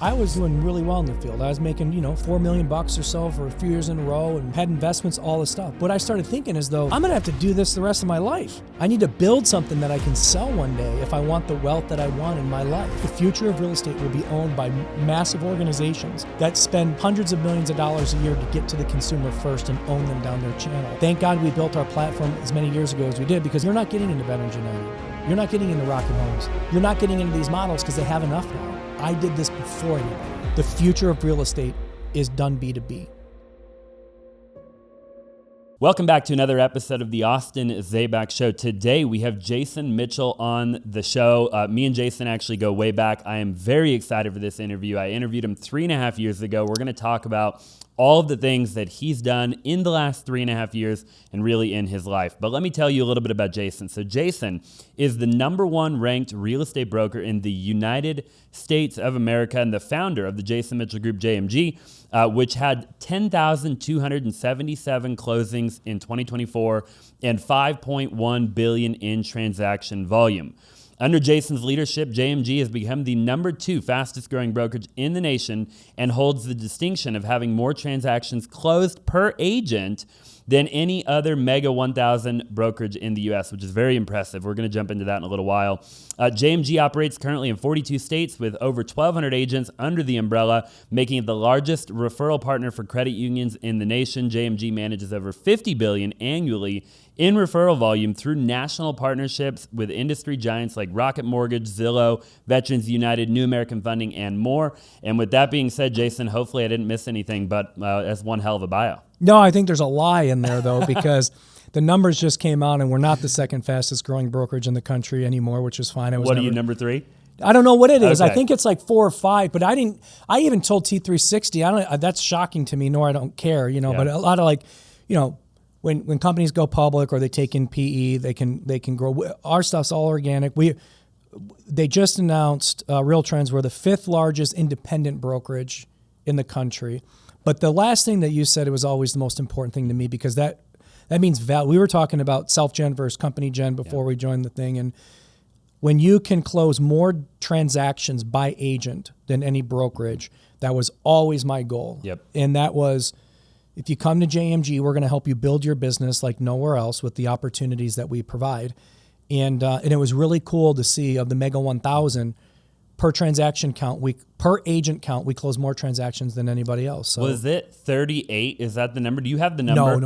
I was doing really well in the field. I was making, $4 million or so for a few years in a row and had investments, all this stuff. What I started thinking is, though, I'm going to have to do this the rest of my life. I need to build something that I can sell one day if I want the wealth that I want in my life. The future of real estate will be owned by massive organizations that spend hundreds of millions of dollars a year to get to the consumer first and own them down their channel. Thank God we built our platform as many years ago as we did, because you're not getting into veterans united. You're not getting into Rocket Homes. You're not getting into these models because they have enough now. I did this before anybody. The future of real estate is done B2B. Welcome back to another episode of the Austin Zaback Show. Today we have Jason Mitchell on the show. Me and Jason actually go way back. I am very excited for this interview. I interviewed him 3.5 years ago. We're going to talk about all of the things that he's done in the last 3.5 years and really in his life. But let me tell you a little bit about Jason. So Jason is the #1 ranked real estate broker in the United States of America and the founder of the Jason Mitchell Group, JMG, which had 10,277 closings in 2024 and $5.1 billion in transaction volume. Under Jason's leadership, JMG has become the #2 fastest growing brokerage in the nation and holds the distinction of having more transactions closed per agent than any other Mega 1000 brokerage in the U.S., which is very impressive. We're going to jump into that in a little while. JMG operates currently in 42 states with over 1,200 agents under the umbrella, making it the largest referral partner for credit unions in the nation. JMG manages over $50 billion annually in referral volume through national partnerships with industry giants like Rocket Mortgage, Zillow, Veterans United, New American Funding, and more. And with that being said, Jason, hopefully I didn't miss anything, but that's one hell of a bio. No, I think there's a lie in there, though, because the numbers just came out and we're not the second fastest growing brokerage in the country anymore, which is fine. What are you, #3? I don't know what it is. Okay. I think it's like 4 or 5, but I even told T360, that's shocking to me, nor I don't care, but a lot of when companies go public or they take in PE, they can grow. Our stuff's all organic. They just announced Real Trends. We're the 5th largest independent brokerage in the country. But the last thing that you said, it was always the most important thing to me, because that means value. We were talking about self-gen versus company gen before we joined the thing. And when you can close more transactions by agent than any brokerage, that was always my goal. Yep. And that was, if you come to JMG, we're going to help you build your business like nowhere else with the opportunities that we provide. And it was really cool to see, of the Mega 1000, per transaction count, per agent count, we close more transactions than anybody else. So, was it 38? Is that the number? Do you have the number?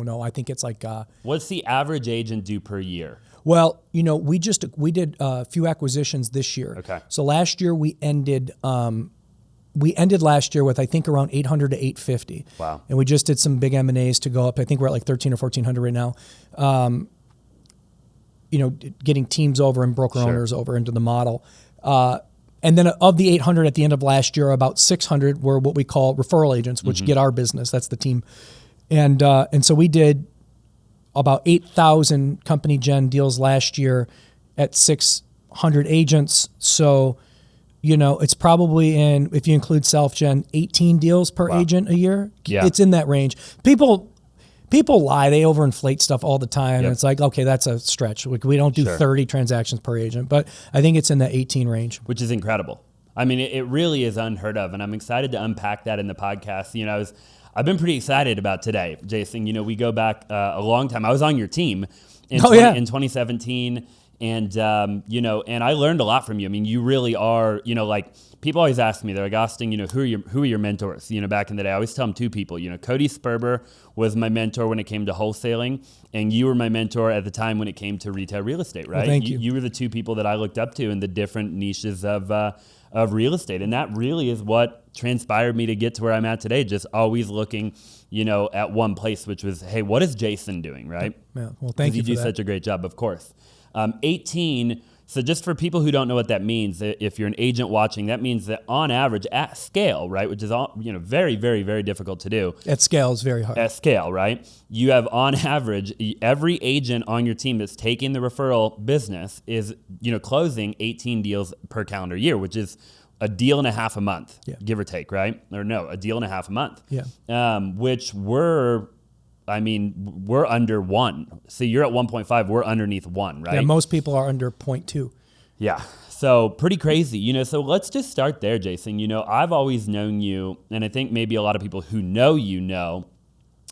No. I think it's like... What's the average agent do per year? Well, we did a few acquisitions this year. Okay. So last year we ended last year with, I think, around 800 to 850. Wow. And we just did some big M&As to go up. I think we're at like 13 or 1400 right now. Getting teams over and broker owners over into the model. And then of the 800 at the end of last year, about 600 were what we call referral agents, which get our business. That's the team. And so we did about 8,000 company gen deals last year at 600 agents. So, it's probably if you include self-gen, 18 deals per agent a year. Yeah. It's in that range. People lie. They overinflate stuff all the time. Yep. And it's like, okay, that's a stretch. We don't do 30 transactions per agent, but I think it's in the 18 range. Which is incredible. I mean, it really is unheard of. And I'm excited to unpack that in the podcast. I've been pretty excited about today, Jason. We go back a long time. I was on your team in 2017. And, and I learned a lot from you. I mean, you really are, people always ask me, they're like, Austin, who are your mentors? Back in the day, I always tell them 2 people. Cody Sperber was my mentor when it came to wholesaling, and you were my mentor at the time when it came to retail real estate, right? Well, thank you. You were the 2 people that I looked up to in the different niches of real estate. And that really is what transpired me to get to where I'm at today, just always looking, at one place, which was, hey, what is Jason doing, right? Yeah. Well, thank you for that. You do such a great job, of course. 18, so just for people who don't know what that means, if you're an agent watching, that means that on average at scale, right, which is very, very, very difficult to do. At scale is very hard. At scale, right? You have on average, every agent on your team that's taking the referral business is, closing 18 deals per calendar year, which is a deal and a half a month, give or take, right? Or no, a deal and a half a month. Yeah. Which we're under 1. So you're at 1.5, we're underneath 1, right? Yeah, most people are under 0.2. Yeah. So pretty crazy, so let's just start there, Jason. I've always known you, and I think maybe a lot of people who know you know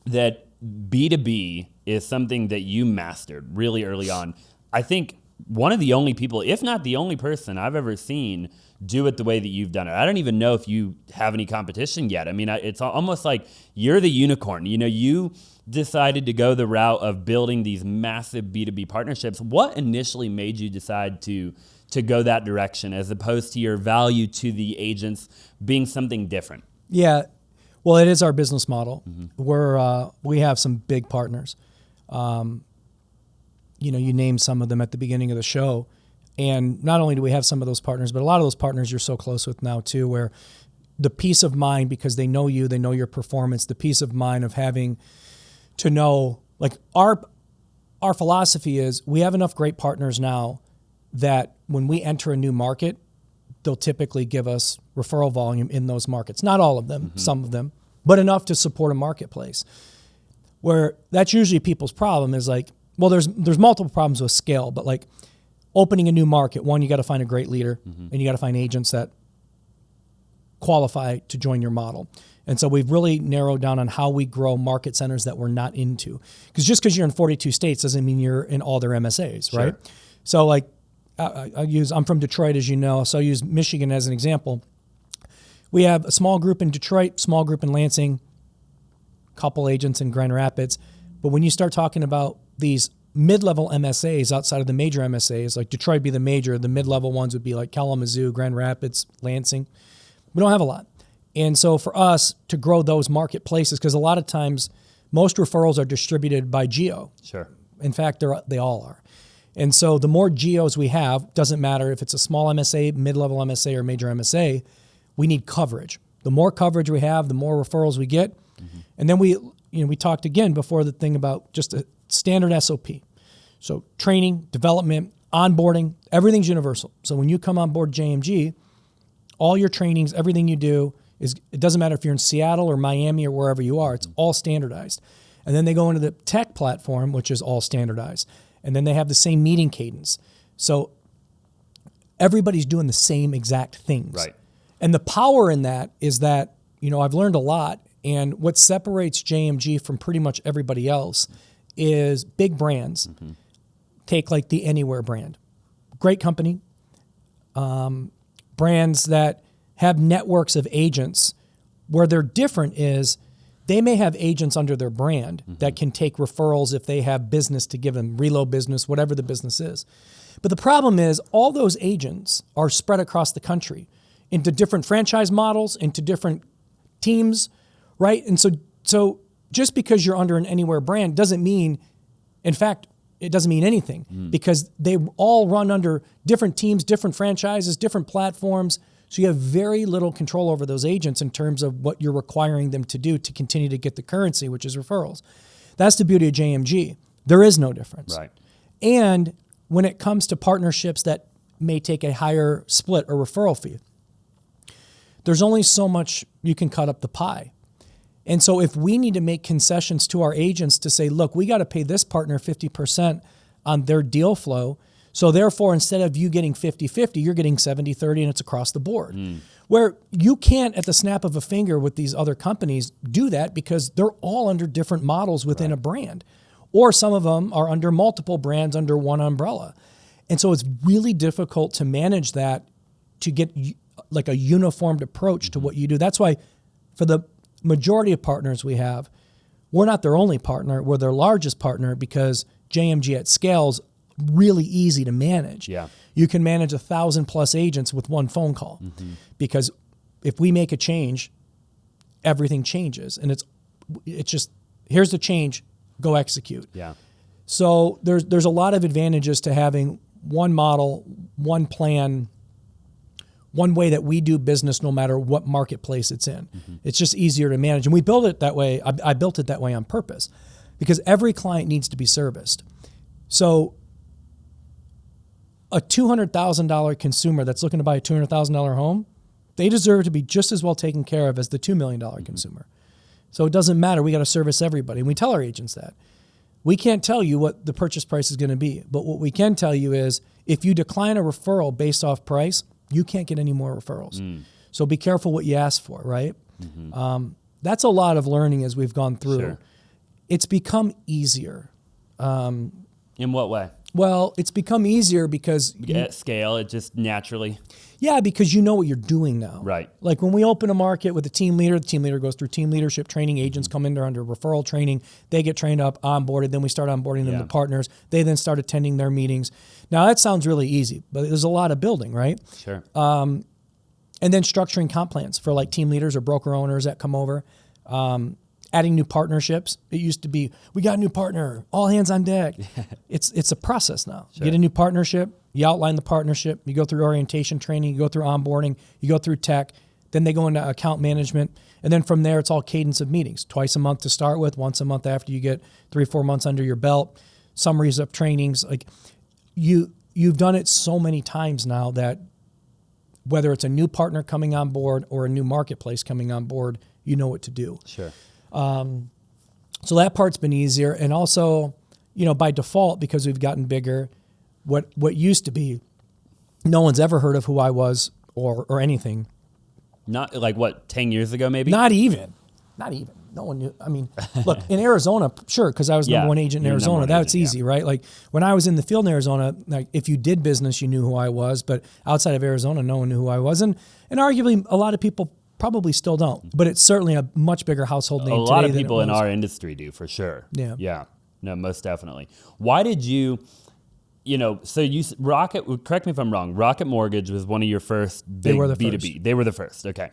that B2B is something that you mastered really early on. I think one of the only people, if not the only person I've ever seen do it the way that you've done it. I don't even know if you have any competition yet. I mean, it's almost like you're the unicorn. You decided to go the route of building these massive B2B partnerships. What initially made you decide to go that direction as opposed to your value to the agents being something different? Yeah, well, it is our business model. We have some big partners. You named some of them at the beginning of the show. And not only do we have some of those partners, but a lot of those partners you're so close with now too, where the peace of mind, because they know you, they know your performance, the peace of mind of having to know, like our philosophy is we have enough great partners now that when we enter a new market, they'll typically give us referral volume in those markets. Not all of them, some of them, but enough to support a marketplace. Where that's usually people's problem is like, well, there's multiple problems with scale, but like opening a new market, one, you got to find a great leader and you got to find agents that qualify to join your model. And so we've really narrowed down on how we grow market centers that we're not into. Because just because you're in 42 states doesn't mean you're in all their MSAs, right? So like I'm from Detroit, as you know, so I use Michigan as an example. We have a small group in Detroit, small group in Lansing, couple agents in Grand Rapids. But when you start talking about these mid-level MSAs outside of the major MSAs, like Detroit be the major, the mid-level ones would be like Kalamazoo, Grand Rapids, Lansing. We don't have a lot. And so for us to grow those marketplaces, because a lot of times most referrals are distributed by geo. Sure. In fact, they all are. And so the more geos we have, doesn't matter if it's a small MSA, mid-level MSA, or major MSA, we need coverage. The more coverage we have, the more referrals we get. And then we talked again before the thing about just a standard SOP. So training, development, onboarding, everything's universal. So when you come on board JMG, all your trainings, everything you do, it doesn't matter if you're in Seattle or Miami or wherever you are, it's all standardized. And then they go into the tech platform, which is all standardized. And then they have the same meeting cadence. So everybody's doing the same exact things. Right. And the power in that is that, I've learned a lot. And what separates JMG from pretty much everybody else is big brands. Take like the Anywhere brand. Great company. Brands that have networks of agents. Where they're different is they may have agents under their brand that can take referrals if they have business to give them, reload business, whatever the business is. But the problem is all those agents are spread across the country into different franchise models, into different teams, right? And so just because you're under an Anywhere brand doesn't mean, in fact, it doesn't mean anything because they all run under different teams, different franchises, different platforms. So you have very little control over those agents in terms of what you're requiring them to do to continue to get the currency, which is referrals. That's the beauty of JMG. There is no difference. Right. And when it comes to partnerships that may take a higher split or referral fee, there's only so much you can cut up the pie. And so if we need to make concessions to our agents to say, look, we got to pay this partner 50% on their deal flow. So therefore, instead of you getting 50-50, you're getting 70-30 and it's across the board. Where you can't at the snap of a finger with these other companies do that because they're all under different models within a brand. Or some of them are under multiple brands under one umbrella. And so it's really difficult to manage that to get like a uniformed approach to what you do. That's why for the majority of partners we have, we're not their only partner, we're their largest partner because JMG at scale is really easy to manage. Yeah. You can manage 1,000+ agents with one phone call because if we make a change, everything changes. And it's just, here's the change, go execute. Yeah. So there's a lot of advantages to having one model, one plan, one way that we do business no matter what marketplace it's in. It's just easier to manage. And we build it that way. I built it that way on purpose because every client needs to be serviced. So a $200,000 consumer that's looking to buy a $200,000 home, they deserve to be just as well taken care of as the $2 million consumer. So it doesn't matter. We got to service everybody. And we tell our agents that. We can't tell you what the purchase price is going to be, but what we can tell you is if you decline a referral based off price, you can't get any more referrals. So be careful what you ask for, right? That's a lot of learning as we've gone through. Sure. It's become easier. In what way? Well, it's become easier because... At scale, it just naturally... Yeah, because you know what you're doing now. Right. Like when we open a market with a team leader, the team leader goes through team leadership training, agents come in there under referral training, they get trained up, onboarded, then we start onboarding them to partners. They then start attending their meetings. Now that sounds really easy, but there's a lot of building, right? Sure. And then structuring comp plans for like team leaders or broker owners that come over. Adding new partnerships. It used to be, we got a new partner, all hands on deck. It's a process now. Sure. You get a new partnership, you outline the partnership, you go through orientation training, you go through onboarding, you go through tech, then they go into account management, and then from there it's all cadence of meetings. Twice a month to start with, once a month after you get 3 or 4 months under your belt, summaries of trainings. Like you've done it so many times now that whether it's a new partner coming on board or a new marketplace coming on board, you know what to do. Sure. So that part's been easier. And also, by default, because we've gotten bigger, what used to be, no one's ever heard of who I was or anything. Not like what, 10 years ago, maybe? Not even. No one knew. I mean, look, in Arizona, sure, because I was number one agent in Arizona. That's easy, right? Like when I was in the field in Arizona, like if you did business, you knew who I was. But outside of Arizona, no one knew who I was. And arguably, a lot of people probably still don't. But it's certainly a much bigger household name today. A lot of people in our industry do, for sure. Yeah. Yeah. No, most definitely. Why did you... so Rocket, correct me if I'm wrong, Rocket Mortgage was one of your first big B2B. First. They were the first. Okay.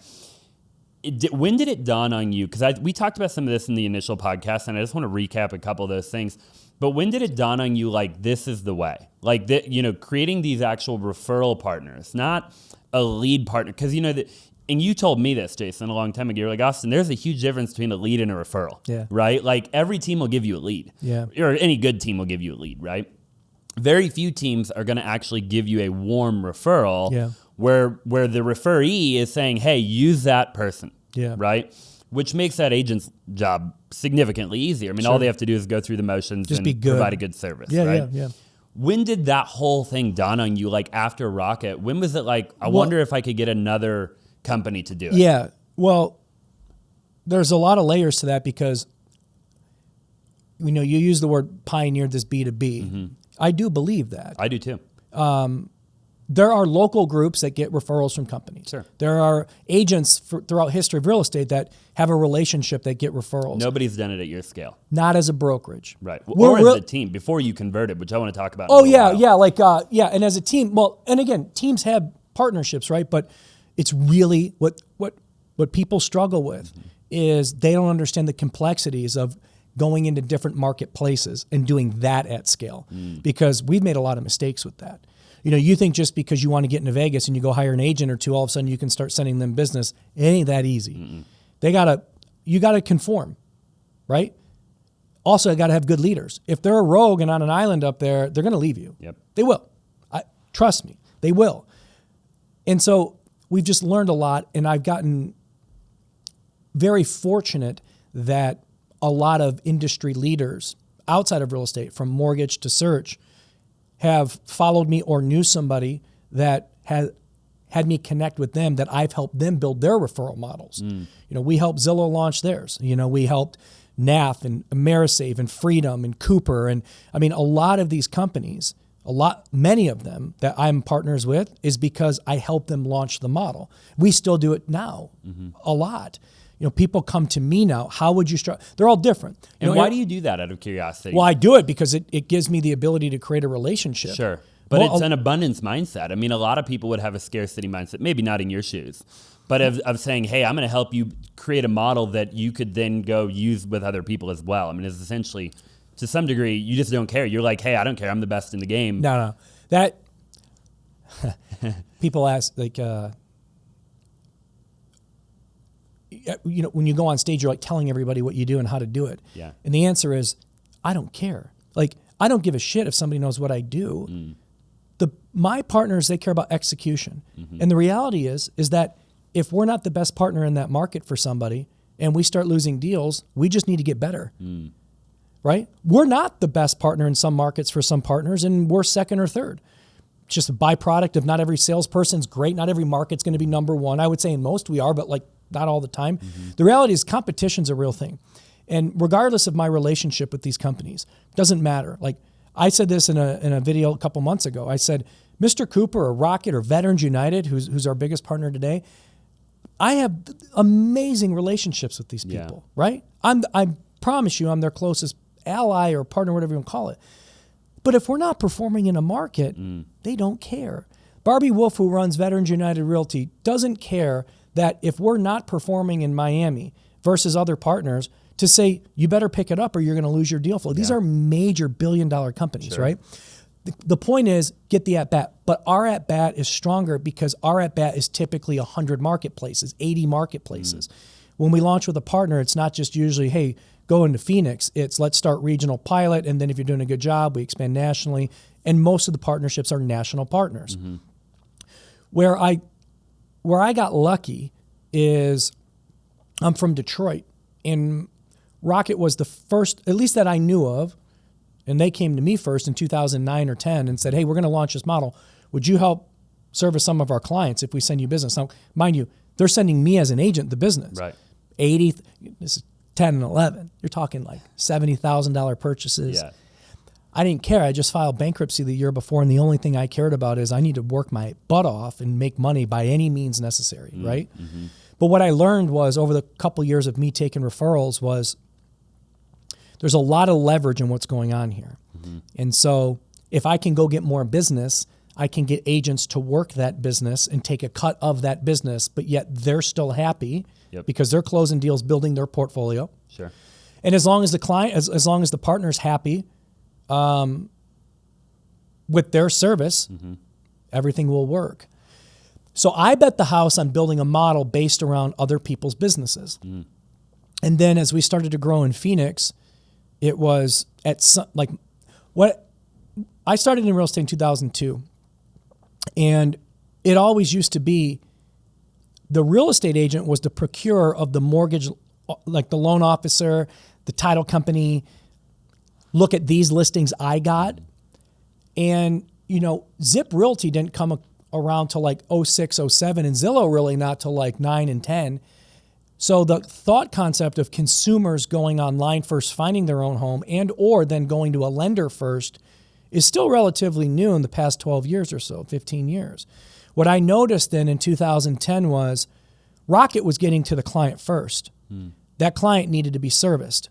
When did it dawn on you? Because we talked about some of this in the initial podcast, and I just want to recap a couple of those things. But when did it dawn on you, like, this is the way? Like, creating these actual referral partners, not a lead partner. Because, and you told me this, Jason, a long time ago. You're like, Austin, there's a huge difference between a lead and a referral. Yeah. Right? Like, every team will give you a lead. Yeah. Or any good team will give you a lead, right? Very few teams are going to actually give you a warm referral where the referee is saying, hey, use that person, right? Which makes that agent's job significantly easier. I mean, all they have to do is go through the motions and provide a good service, right? Yeah. When did that whole thing dawn on you, like after Rocket? When was it like, I wonder if I could get another company to do it? Yeah, well, there's a lot of layers to that because, you use the word pioneered this B2B. Mm-hmm. I do believe that. I do too. There are local groups that get referrals from companies. Sure. There are agents throughout history of real estate that have a relationship that get referrals. Nobody's done it at your scale. Not as a brokerage. Right. Or as a team before you converted, which I want to talk about. Oh, yeah. Yeah. And as a team, well, and again, teams have partnerships, right? But it's really what people struggle with is they don't understand the complexities of going into different marketplaces and doing that at scale because we've made a lot of mistakes with that. You think just because you want to get into Vegas and you go hire an agent or two, all of a sudden you can start sending them business. It ain't that easy. You gotta conform, right? Also, I gotta have good leaders. If they're a rogue and on an island up there, they're gonna leave you. Yep. They will. Trust me, they will. And so we've just learned a lot, and I've gotten very fortunate that a lot of industry leaders outside of real estate, from mortgage to search, have followed me or knew somebody that had me connect with them, that I've helped them build their referral models. We helped Zillow launch theirs. We helped NAF and AmeriSave and Freedom and Cooper. And I mean, a lot of these companies, many of them that I'm partners with is because I helped them launch the model. We still do it now a lot. People come to me now. How would you start? They're all different. And why do you do that out of curiosity? Well, I do it because it gives me the ability to create a relationship. Sure. But it's an abundance mindset. I mean, a lot of people would have a scarcity mindset, maybe not in your shoes, but of saying, hey, I'm going to help you create a model that you could then go use with other people as well. I mean, it's essentially, to some degree, you just don't care. You're like, hey, I don't care. I'm the best in the game. No. That, people ask, like, when you go on stage, you're like telling everybody what you do and how to do it. Yeah. And the answer is, I don't care. Like, I don't give a shit if somebody knows what I do. My partners, they care about execution. And the reality is that if we're not the best partner in that market for somebody and we start losing deals, we just need to get better. right? We're not the best partner in some markets for some partners, and we're second or third. It's just a byproduct of not every salesperson's great. Not every market's going to be number one. I would say in most we are, but like not all the time. The reality is competition's a real thing. And regardless of my relationship with these companies, doesn't matter. Like I said this in a video a couple months ago. I said, Mr. Cooper or Rocket or Veterans United, who's our biggest partner today, I have amazing relationships with these people, right? I promise you I'm their closest ally or partner, whatever you want to call it. But if we're not performing in a market, they don't care. Barbie Wolf, who runs Veterans United Realty, doesn't care that if we're not performing in Miami versus other partners, to say, you better pick it up or you're going to lose your deal flow. These are major billion-dollar companies, right? The point is, get the at-bat. But our at-bat is stronger because our at-bat is typically 100 marketplaces, 80 marketplaces. When we launch with a partner, it's not just usually, hey, go into Phoenix. It's let's start regional pilot, and then if you're doing a good job, we expand nationally. And most of the partnerships are national partners. Where I got lucky is I'm from Detroit, and Rocket was the first, at least that I knew of, and they came to me first in 2009 or 10 and said, hey, we're going to launch this model. Would you help service some of our clients if we send you business? Now, mind you, they're sending me as an agent the business. Right. 80, this is 10 and 11. You're talking like $70,000 purchases. Yeah. I didn't care. I just filed bankruptcy the year before, and the only thing I cared about is I need to work my butt off and make money by any means necessary, right? But what I learned was over the couple years of me taking referrals was there's a lot of leverage in what's going on here. And so if I can go get more business, I can get agents to work that business and take a cut of that business, but yet they're still happy because they're closing deals, building their portfolio. Sure. And as long as the client, as long as the partner's happy with their service, everything will work. So I bet the house on building a model based around other people's businesses. And then as we started to grow in Phoenix, it was at some, like what I started in real estate in 2002, and it always used to be the real estate agent was the procurer of the mortgage, like the loan officer, the title company. Look at these listings I got. And, you know, Zip Realty didn't come around till like 06, 07, and Zillow really not till like 9 and 10. So the thought concept of consumers going online first, finding their own home, and or then going to a lender first is still relatively new in the past 12 years or so, 15 years. What I noticed then in 2010 was Rocket was getting to the client first. That client needed to be serviced.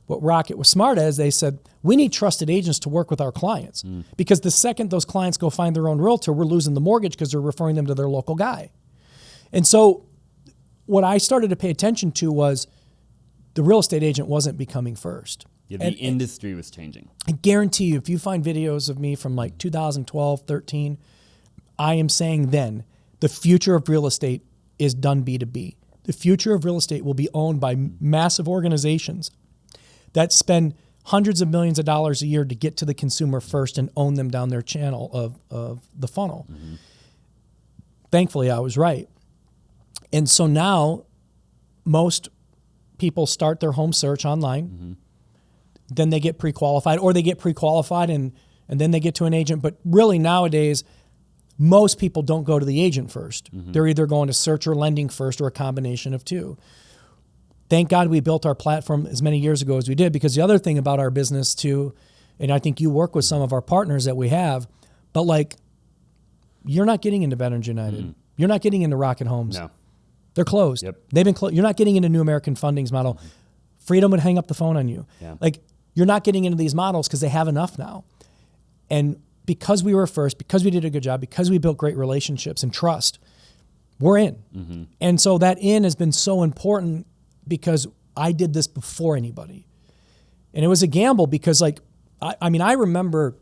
What Rocket was smart as, they said, we need trusted agents to work with our clients because the second those clients go find their own realtor, we're losing the mortgage because they're referring them to their local guy. And so what I started to pay attention to was the real estate agent wasn't becoming first. Yeah, the industry was changing. I guarantee you, if you find videos of me from like 2012, 13, I am saying then the future of real estate is done B2B. The future of real estate will be owned by massive organizations that spend hundreds of millions of dollars a year to get to the consumer first and own them down their channel of the funnel. Thankfully, I was right. And so now most people start their home search online. Then they get pre-qualified, or they get pre-qualified and then they get to an agent. But really nowadays, most people don't go to the agent first. They're either going to search or lending first or a combination of two. Thank God we built our platform as many years ago as we did, because the other thing about our business too, and I think you work with some of our partners that we have, but like you're not getting into Veterans United. You're not getting into Rocket Homes. No. They're closed. They've been closed. You're not getting into New American Funding's model. Freedom would hang up the phone on you. Like you're not getting into these models because they have enough now. And because we were first, because we did a good job, because we built great relationships and trust, we're in. And so that in has been so important because I did this before anybody. And it was a gamble because like, I mean, I remember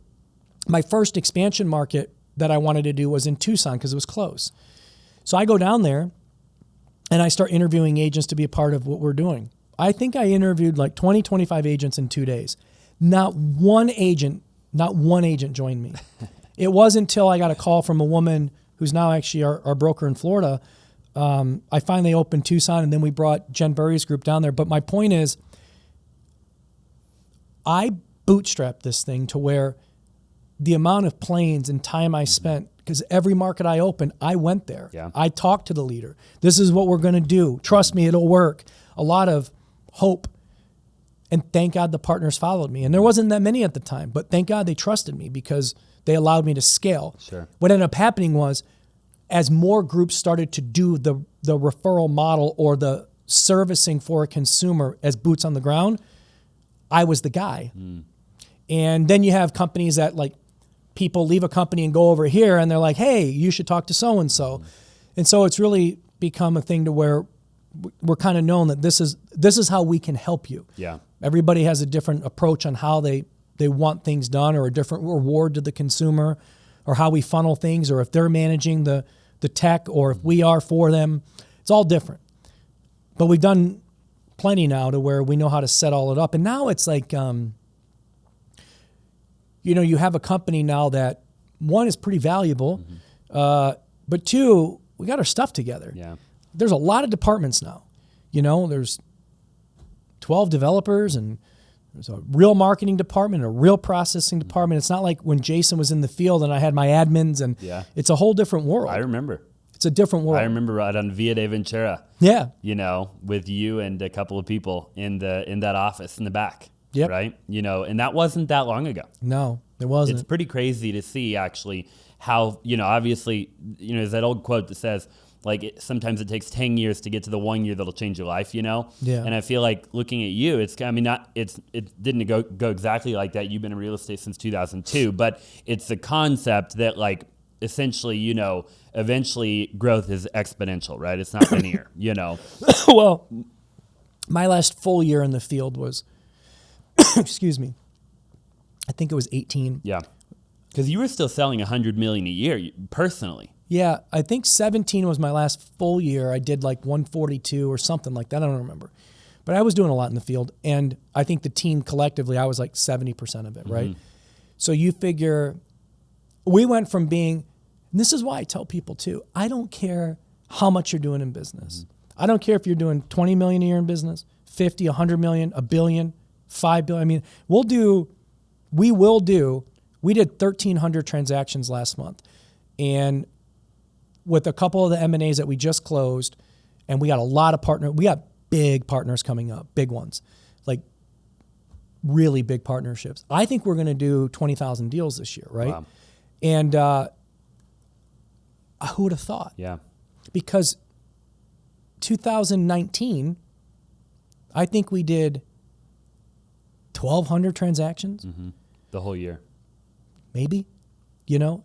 my first expansion market that I wanted to do was in Tucson because it was close. So I go down there and I start interviewing agents to be a part of what we're doing. I think I interviewed like 20, 25 agents in 2 days. Not one agent joined me. It wasn't until I got a call from a woman who's now actually our broker in Florida. I finally opened Tucson, and then we brought Jen Burry's group down there. But my point is, I bootstrapped this thing to where the amount of planes and time I spent, because every market I opened, I went there. Yeah. I talked to the leader. This is what we're going to do. Trust me, it'll work. A lot of hope. And thank God the partners followed me. And there wasn't that many at the time, but thank God they trusted me because they allowed me to scale. Sure. What ended up happening was, as more groups started to do the referral model or the servicing for a consumer as boots on the ground, I was the guy. And then you have companies that, like, people leave a company and go over here and they're like, hey, you should talk to so-and-so. And so it's really become a thing to where we're kind of known that this is how we can help you. Yeah. Everybody has a different approach on how they want things done, or a different reward to the consumer, or how we funnel things, or if they're managing the tech, or if we are for them. It's all different. But we've done plenty now to where we know how to set all it up. And now it's like, you have a company now that, one, is pretty valuable, but two, we got our stuff together. Yeah. There's a lot of departments now. There's 12 developers, and there's a real marketing department, a real processing department. It's not like when Jason was in the field and I had my admins, and it's a whole different world. I remember. It's a different world. I remember right on Via de Ventura. Yeah. With you and a couple of people in that office in the back. Yep. Right. And that wasn't that long ago. No, it wasn't. It's pretty crazy to see actually how, obviously, there's that old quote that says, like, sometimes it takes 10 years to get to the 1 year that'll change your life, Yeah. And I feel like looking at you, it didn't go exactly like that. You've been in real estate since 2002, but it's the concept that, like, essentially, eventually growth is exponential, right? It's not linear, Well, my last full year in the field was, excuse me, I think it was 18. Yeah. Because you were still selling $100 million a year personally. Yeah, I think 17 was my last full year. I did like 142 or something like that. I don't remember. But I was doing a lot in the field. And I think the team collectively, I was like 70% of it, right? So you figure, we went from being, and this is why I tell people too, I don't care how much you're doing in business. I don't care if you're doing 20 million a year in business, 50, 100 million, a billion, 5 billion. I mean, we did 1,300 transactions last month. And with a couple of the M&As that we just closed, and we got a lot of we got big partners coming up, big ones, like really big partnerships. I think we're going to do 20,000 deals this year, right? Wow. And who would have thought? Yeah. Because 2019, I think we did 1,200 transactions. The whole year. Maybe,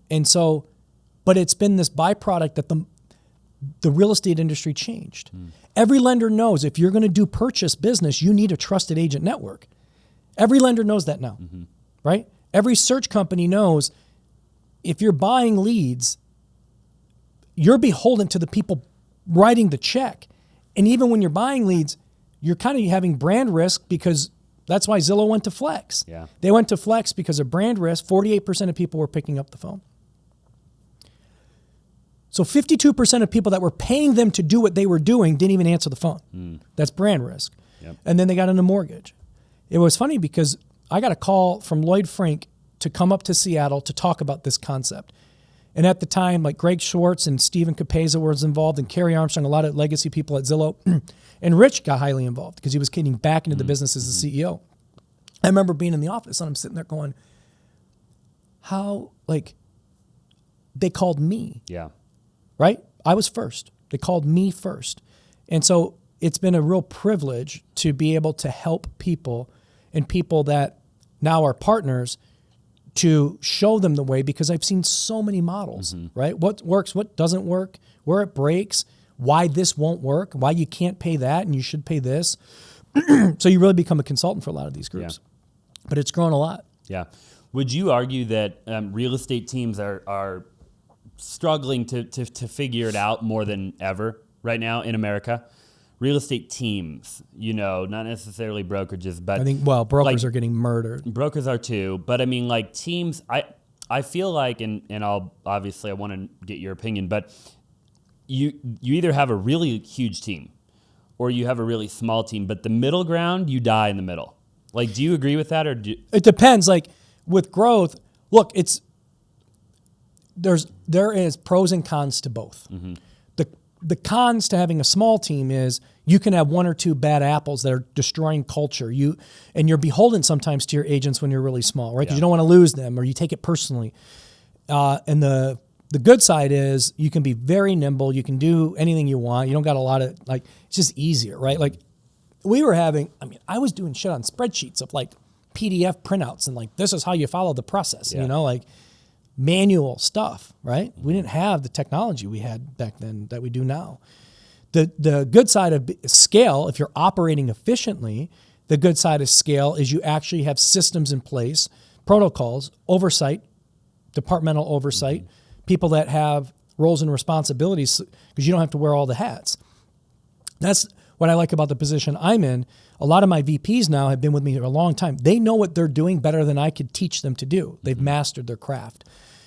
And so, but it's been this byproduct that the real estate industry changed. Every lender knows if you're going to do purchase business, you need a trusted agent network. Every lender knows that now, right? Every search company knows if you're buying leads, you're beholden to the people writing the check. And even when you're buying leads, you're kind of having brand risk, because that's why Zillow went to Flex. Yeah. They went to Flex because of brand risk. 48% of people were picking up the phone. So 52% of people that were paying them to do what they were doing didn't even answer the phone. That's brand risk. Yep. And then they got into mortgage. It was funny because I got a call from Lloyd Frank to come up to Seattle to talk about this concept. And at the time, like Greg Schwartz and Stephen Capeza was involved, and Kerry Armstrong, a lot of legacy people at Zillow. And Rich got highly involved because he was getting back into the business as the CEO. I remember being in the office and I'm sitting there going, they called me. Yeah. Right? I was first. They called me first. And so it's been a real privilege to be able to help people, and people that now are partners, to show them the way, because I've seen so many models, right? What works, what doesn't work, where it breaks, why this won't work, why you can't pay that and you should pay this. So you really become a consultant for a lot of these groups. Yeah. But it's grown a lot. Yeah. Would you argue that real estate teams are struggling to figure it out more than ever right now in America? Real estate teams, not necessarily brokerages, but I think, brokers are getting murdered. Brokers are too, but I mean, like, teams, I feel like, and I want to get your opinion, but you either have a really huge team or you have a really small team, but the middle ground, you die in the middle. Like, do you agree with that, or It depends. Like with growth, look, there is pros and cons to both. Mm-hmm. The cons to having a small team is you can have one or two bad apples that are destroying culture. And you're beholden sometimes to your agents when you're really small, right? Because you don't want to lose them, or you take it personally. And the good side is you can be very nimble. You can do anything you want. You don't got a lot of it's just easier, right? Like I was doing shit on spreadsheets of like PDF printouts and like, this is how you follow the process, like manual stuff, right? We didn't have the technology we had back then that we do now. The good side of scale, if you're operating efficiently, the good side of scale is you actually have systems in place, protocols, oversight, departmental oversight, people that have roles and responsibilities because you don't have to wear all the hats. That's what I like about the position I'm in. A lot of my VPs now have been with me for a long time. They know what they're doing better than I could teach them to do. They've mastered their craft.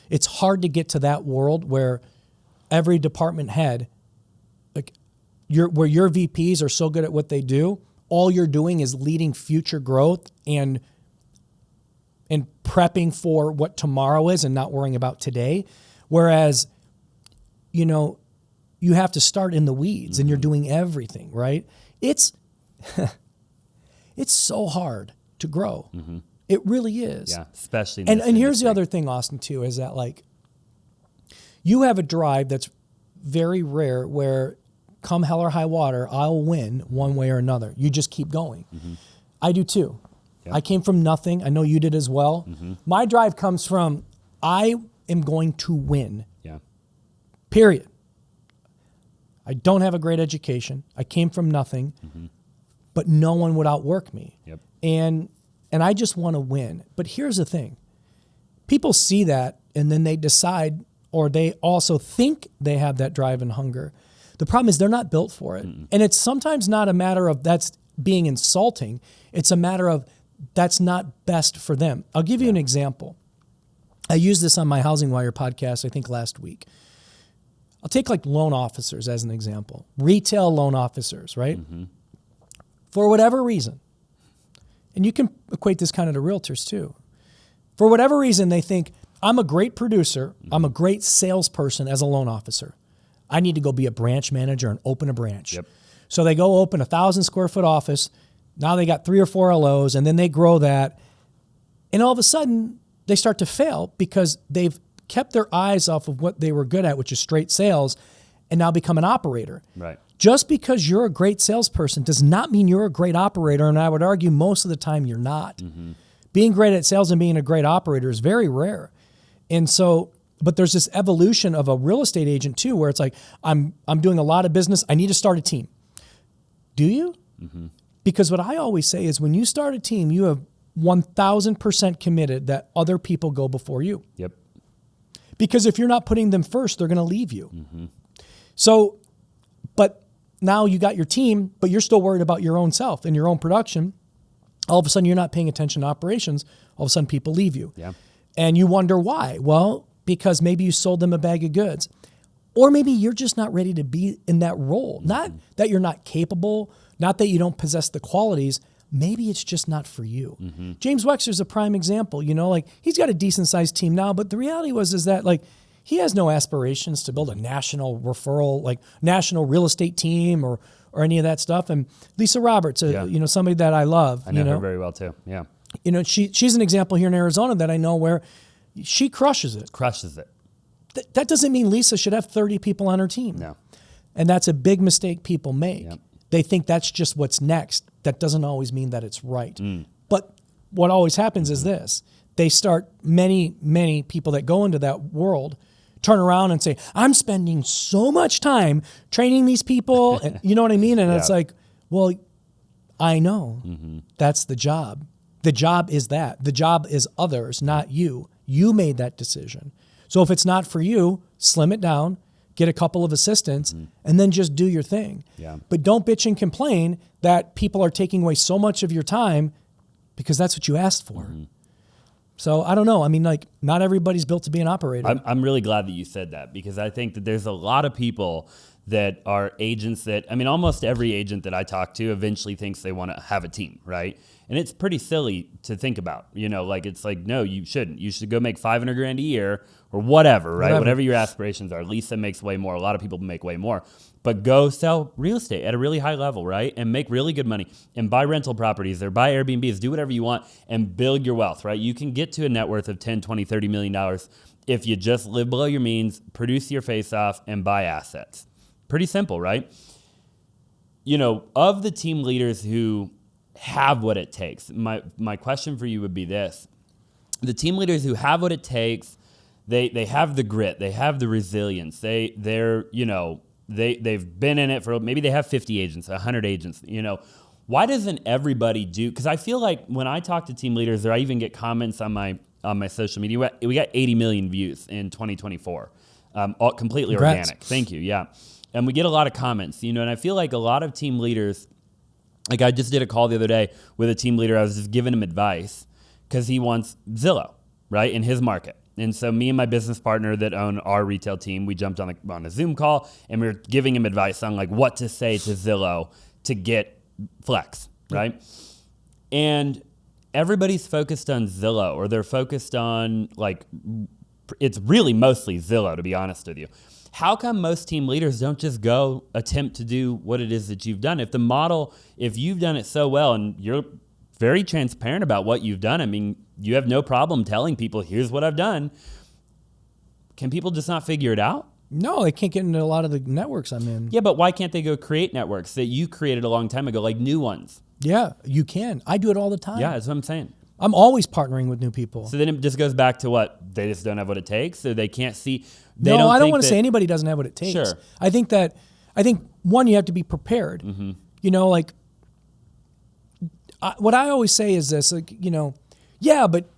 It's hard to get to that world where every department head, where your VPs are so good at what they do, all you're doing is leading future growth and prepping for what tomorrow is and not worrying about today. Whereas, you have to start in the weeds and you're doing everything, right? It's so hard to grow. Mm-hmm. It really is. Yeah, especially in this and here's industry. the other thing, Austin, too, is that like you have a drive that's very rare where come hell or high water, I'll win one way or another. You just keep going. Mm-hmm. I do too. Yep. I came from nothing. I know you did as well. Mm-hmm. My drive comes from I am going to win. Yeah. Period. I don't have a great education. I came from nothing, but no one would outwork me. Yep. And I just want to win. But here's the thing. People see that and then they decide, or they also think they have that drive and hunger. The problem is they're not built for it. Mm-mm. And it's sometimes not a matter of that's being insulting. It's a matter of that's not best for them. I'll give you an example. I used this on my Housing Wire podcast, I think last week. I'll take like loan officers as an example. Retail loan officers, right? Mm-hmm. For whatever reason, and you can equate this kind of to realtors too. For whatever reason, they think, I'm a great producer, I'm a great salesperson as a loan officer. I need to go be a branch manager and open a branch. Yep. So they go open 1,000 square foot office. Now they got 3 or 4 LOs, and then they grow that. And all of a sudden, they start to fail because they've kept their eyes off of what they were good at, which is straight sales, and now become an operator. Right. Just because you're a great salesperson does not mean you're a great operator, and I would argue most of the time you're not. Mm-hmm. Being great at sales and being a great operator is very rare. And so, but there's this evolution of a real estate agent too, where it's like, I'm doing a lot of business. I need to start a team. Do you? Mm-hmm. Because what I always say is when you start a team, you have 1,000% committed that other people go before you. Yep. Because if you're not putting them first, they're going to leave you. Mm-hmm. So, but now you got your team, but you're still worried about your own self and your own production. All of a sudden, you're not paying attention to operations. All of a sudden, people leave you. Yeah. And you wonder why. Well, because maybe you sold them a bag of goods. Or maybe you're just not ready to be in that role. Mm-hmm. Not that you're not capable, not that you don't possess the qualities. Maybe it's just not for you. Mm-hmm. James Wexler's a prime example. Like he's got a decent sized team now, but the reality is that like he has no aspirations to build a national referral, like national real estate team or any of that stuff. And Lisa Roberts, somebody that I love. I know her very well too. Yeah. She's an example here in Arizona that I know where she crushes it. That doesn't mean Lisa should have 30 people on her team. No. And that's a big mistake people make. Yep. They think that's just what's next. That doesn't always mean that it's right. Mm. But what always happens is this. They start, many people that go into that world turn around and say, I'm spending so much time training these people. And you know what I mean? And it's like, well, I know. Mm-hmm. That's the job. The job is that. The job is others, not you. You made that decision. So if it's not for you, slim it down, get a couple of assistants, and then just do your thing. Yeah. But don't bitch and complain that people are taking away so much of your time because that's what you asked for. Mm-hmm. So I don't know. I mean, like, not everybody's built to be an operator. I'm really glad that you said that because I think that there's a lot of people that are agents that, I mean, almost every agent that I talk to eventually thinks they want to have a team, right? And it's pretty silly to think about, like it's like, no, you shouldn't. You should go make $500,000 a year or whatever, right? Whatever your aspirations are. Lisa makes way more. A lot of people make way more. But go sell real estate at a really high level, right? And make really good money and buy rental properties or buy Airbnbs, do whatever you want and build your wealth, right? You can get to a net worth of 10, 20, $30 million if you just live below your means, produce your face off and buy assets. Pretty simple, right? Of the team leaders who have what it takes, my question for you would be this. The team leaders who have what it takes, they have the grit, they have the resilience, they've been in it for, maybe they have 50 agents, 100 agents, why doesn't everybody do, because I feel like when I talk to team leaders, or I even get comments on my social media, we got 80 million views in 2024, all completely Congrats. Organic. Thank you, yeah. And we get a lot of comments, and I feel like a lot of team leaders, like I just did a call the other day with a team leader. I was just giving him advice because he wants Zillow, right, in his market. And so me and my business partner that own our retail team, we jumped on a Zoom call and we were giving him advice on like what to say to Zillow to get Flex, right? And everybody's focused on Zillow, or they're focused on it's really mostly Zillow, to be honest with you. How come most team leaders don't just go attempt to do what it is that you've done? If you've done it so well and you're very transparent about what you've done, I mean, you have no problem telling people, here's what I've done. Can people just not figure it out? No, they can't get into a lot of the networks I'm in. Yeah, but why can't they go create networks that you created a long time ago, like new ones? Yeah, you can. I do it all the time. Yeah, that's what I'm saying. I'm always partnering with new people. So then it just goes back to what? They just don't have what it takes, so they can't see. I don't want to say anybody doesn't have what it takes. Sure. I think one, you have to be prepared. Mm-hmm. What I always say is this, yeah, but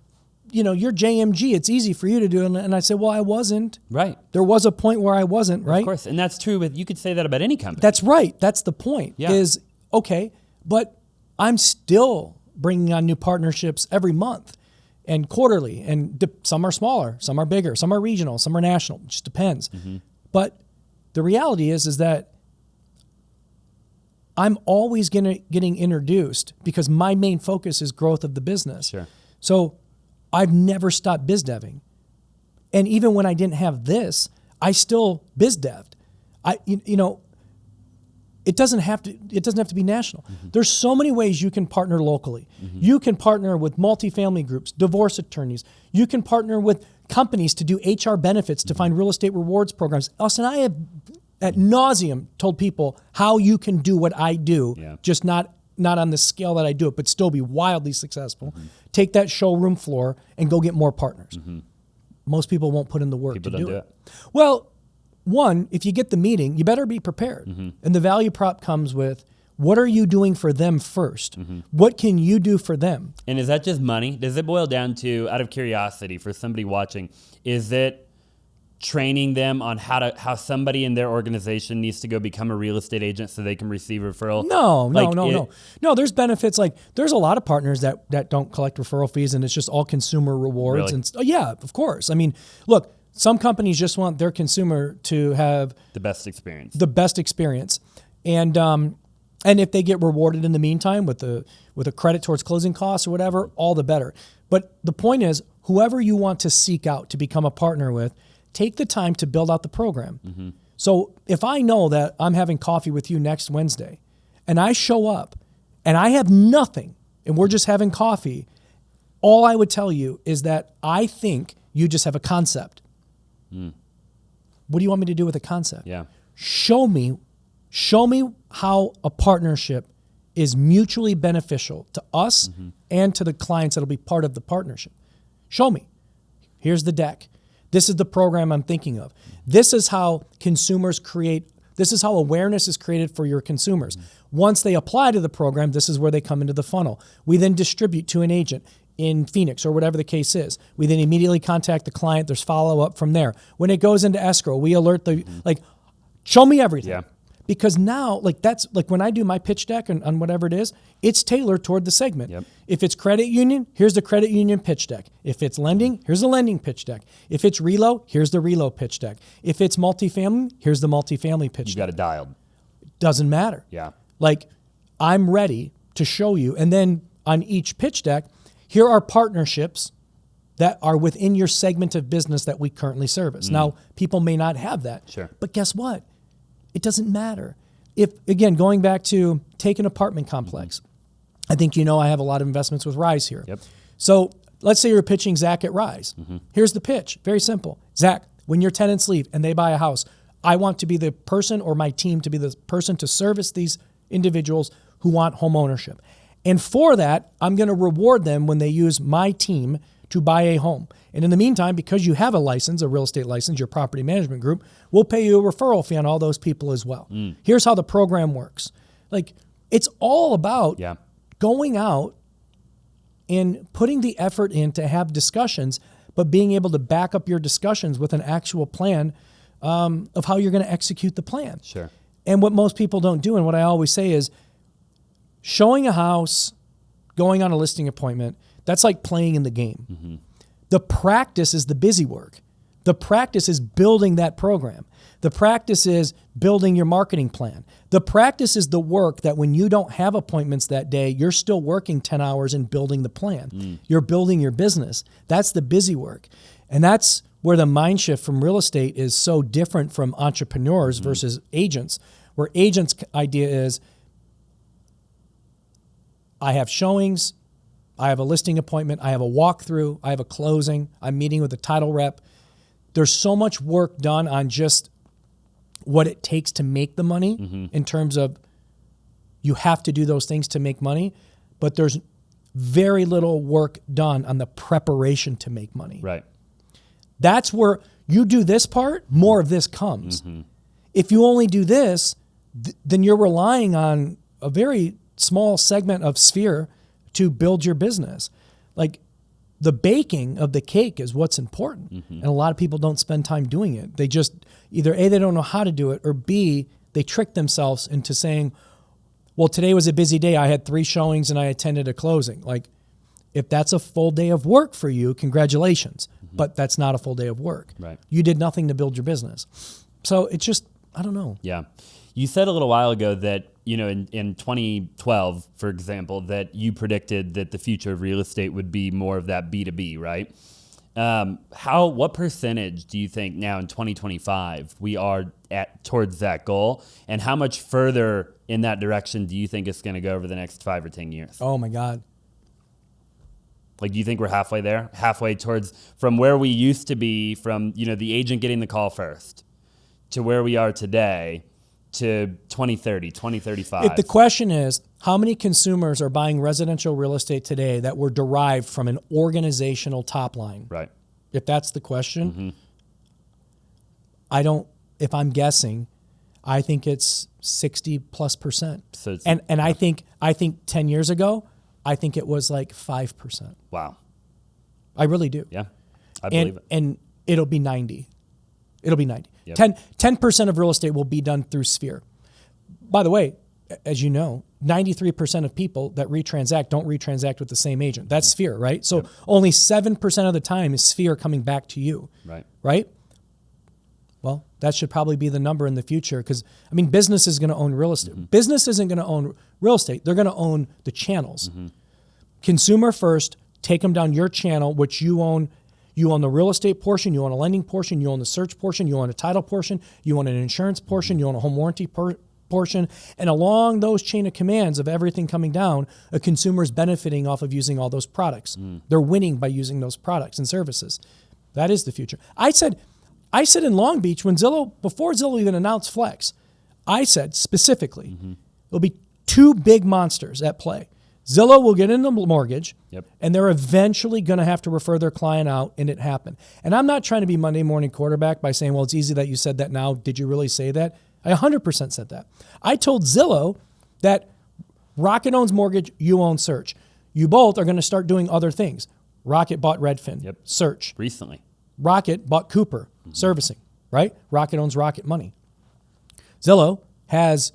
you're JMG. It's easy for you to do. And I say, well, I wasn't. Right. There was a point where I wasn't, right? Of course. And that's true you could say that about any company. That's right. That's the point. Yeah. Is, okay, but I'm still bringing on new partnerships every month and quarterly. And some are smaller, some are bigger, some are regional, some are national. It just depends. Mm-hmm. But the reality is that I'm always getting introduced because my main focus is growth of the business. Sure. So I've never stopped biz deving. And even when I didn't have this, I still biz deved. It doesn't have to be national. Mm-hmm. There's so many ways you can partner locally. Mm-hmm. You can partner with multifamily groups, divorce attorneys. You can partner with companies to do HR benefits, to find real estate rewards programs. Austin, I have at nauseum told people how you can do what I do, just not on the scale that I do it, but still be wildly successful. Mm-hmm. Take that showroom floor and go get more partners. Mm-hmm. Most people won't put in the work to do it. Well, one, if you get the meeting, you better be prepared. Mm-hmm. And the value prop comes with, what are you doing for them first? Mm-hmm. What can you do for them? And is that just money? Does it boil down to, out of curiosity for somebody watching, is it training them on how somebody in their organization needs to go become a real estate agent so they can receive a referral? No, there's benefits. Like there's a lot of partners that don't collect referral fees and it's just all consumer rewards. Really? And yeah, of course. I mean, look, some companies just want their consumer to have the best experience. And if they get rewarded in the meantime with a credit towards closing costs or whatever, all the better. But the point is, whoever you want to seek out to become a partner with, take the time to build out the program. Mm-hmm. So if I know that I'm having coffee with you next Wednesday and I show up and I have nothing and we're just having coffee, all I would tell you is that I think you just have a concept. Mm. What do you want me to do with a concept? Yeah. Show me how a partnership is mutually beneficial to us and to the clients that'll be part of the partnership. Show me. Here's the deck. This is the program I'm thinking of. This is how awareness is created for your consumers. Once they apply to the program, this is where they come into the funnel. We then distribute to an agent in Phoenix or whatever the case is. We then immediately contact the client. There's follow-up from there. When it goes into escrow, we alert show me everything. Yeah. Because now, like that's like when I do my pitch deck on whatever it is, it's tailored toward the segment. Yep. If it's credit union, here's the credit union pitch deck. If it's lending, here's the lending pitch deck. If it's relo, here's the relo pitch deck. If it's multifamily, here's the multifamily pitch deck. You got it dialed. Doesn't matter. Yeah. Like I'm ready to show you. And then on each pitch deck, here are partnerships that are within your segment of business that we currently service. Now, people may not have that. Sure. But guess what? It doesn't matter. If, again, going back to take an apartment complex, I think you know I have a lot of investments with Rise here. Yep. So let's say you're pitching Zach at Rise. Here's the pitch. Very simple. Zach, when your tenants leave and they buy a house, I want to be the person or my team to be the person to service these individuals who want home ownership. And for that, I'm going to reward them when they use my team to buy a home. And in the meantime, because you have a license, a real estate license, your property management group, we'll pay you a referral fee on all those people as well. Here's how the program works. Like, it's all about going out and putting the effort in to have discussions, but being able to back up your discussions with an actual plan of how you're going to execute the plan. Sure. And what most people don't do, and what I always say is, showing a house, going on a listing appointment, that's like playing in the game. The practice is the busy work. The practice is building that program. The practice is building your marketing plan. The practice is the work that when you don't have appointments that day, you're still working 10 hours and building the plan. You're building your business. That's the busy work. And that's where the mind shift from real estate is so different from entrepreneurs versus agents, where agents' idea is, I have showings, I have a listing appointment, I have a walkthrough, I have a closing, I'm meeting with a title rep. There's so much work done on just what it takes to make the money in terms of you have to do those things to make money, but there's very little work done on the preparation to make money. Right. That's where you do this part, more of this comes. If you only do this, then you're relying on a very small segment of sphere to build your business. Like the baking of the cake is what's important. And a lot of people don't spend time doing it. They just either A, they don't know how to do it, or B, they trick themselves into saying, well, today was a busy day. I had 3 showings and I attended a closing. Like if that's a full day of work for you, congratulations. But that's not a full day of work. Right. You did nothing to build your business. So it's just, I don't know. Yeah. You said a little while ago that, you know, in 2012, for example, that you predicted that the future of real estate would be more of that B2B, right? What percentage do you think now in 2025 we are at towards that goal? And how much further in that direction do you think it's going to go over the next 5 or 10 years? Oh my God. Like, do you think we're halfway there? Halfway towards from where we used to be, from, you know, the agent getting the call first to where we are today to 2030, 2035? If the question is, how many consumers are buying residential real estate today that were derived from an organizational top line? Right. If that's the question, if I'm guessing, I think it's 60+%. So it's, and I think 10 years ago, I think it was like 5%. Wow. I really do. Yeah. I believe it. And it'll be 90. It'll be 90. Yep. 10% of real estate will be done through Sphere. By the way, as you know, 93% of people that retransact don't retransact with the same agent. That's Sphere, right? So only 7% of the time is Sphere coming back to you. Right. Right? Well, that should probably be the number in the future because, I mean, business is going to own real estate. Business isn't going to own real estate. They're going to own the channels. Consumer first, take them down your channel, which you own. You own the real estate portion, you own a lending portion, you own the search portion, you own a title portion, you own an insurance portion, you own a home warranty portion. And along those chain of commands of everything coming down, a consumer is benefiting off of using all those products. They're winning by using those products and services. That is the future. I said in Long Beach when before Zillow even announced Flex, I said specifically, there'll be 2 big monsters at play. Zillow will get into mortgage, and they're eventually going to have to refer their client out, and it happened. And I'm not trying to be Monday morning quarterback by saying, well, it's easy that you said that now. Did you really say that? I 100% said that. I told Zillow that Rocket owns mortgage, you own search. You both are going to start doing other things. Rocket bought Redfin, search. Recently. Rocket bought Cooper, servicing, right? Rocket owns Rocket Money. Zillow has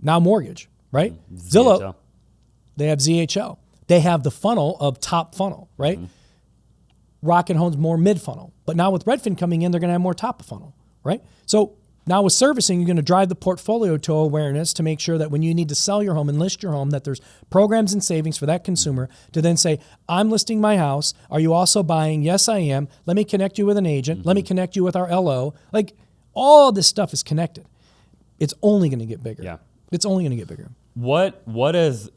now mortgage, right? Zillow, they have ZHL. They have the funnel of top funnel, right? Rocket Homes more mid funnel. But now with Redfin coming in, they're going to have more top of funnel, right? So now with servicing, you're going to drive the portfolio to awareness to make sure that when you need to sell your home and list your home, that there's programs and savings for that consumer to then say, I'm listing my house. Are you also buying? Yes, I am. Let me connect you with an agent. Let me connect you with our LO. Like all this stuff is connected. It's only going to get bigger. Yeah. It's only going to get bigger. What does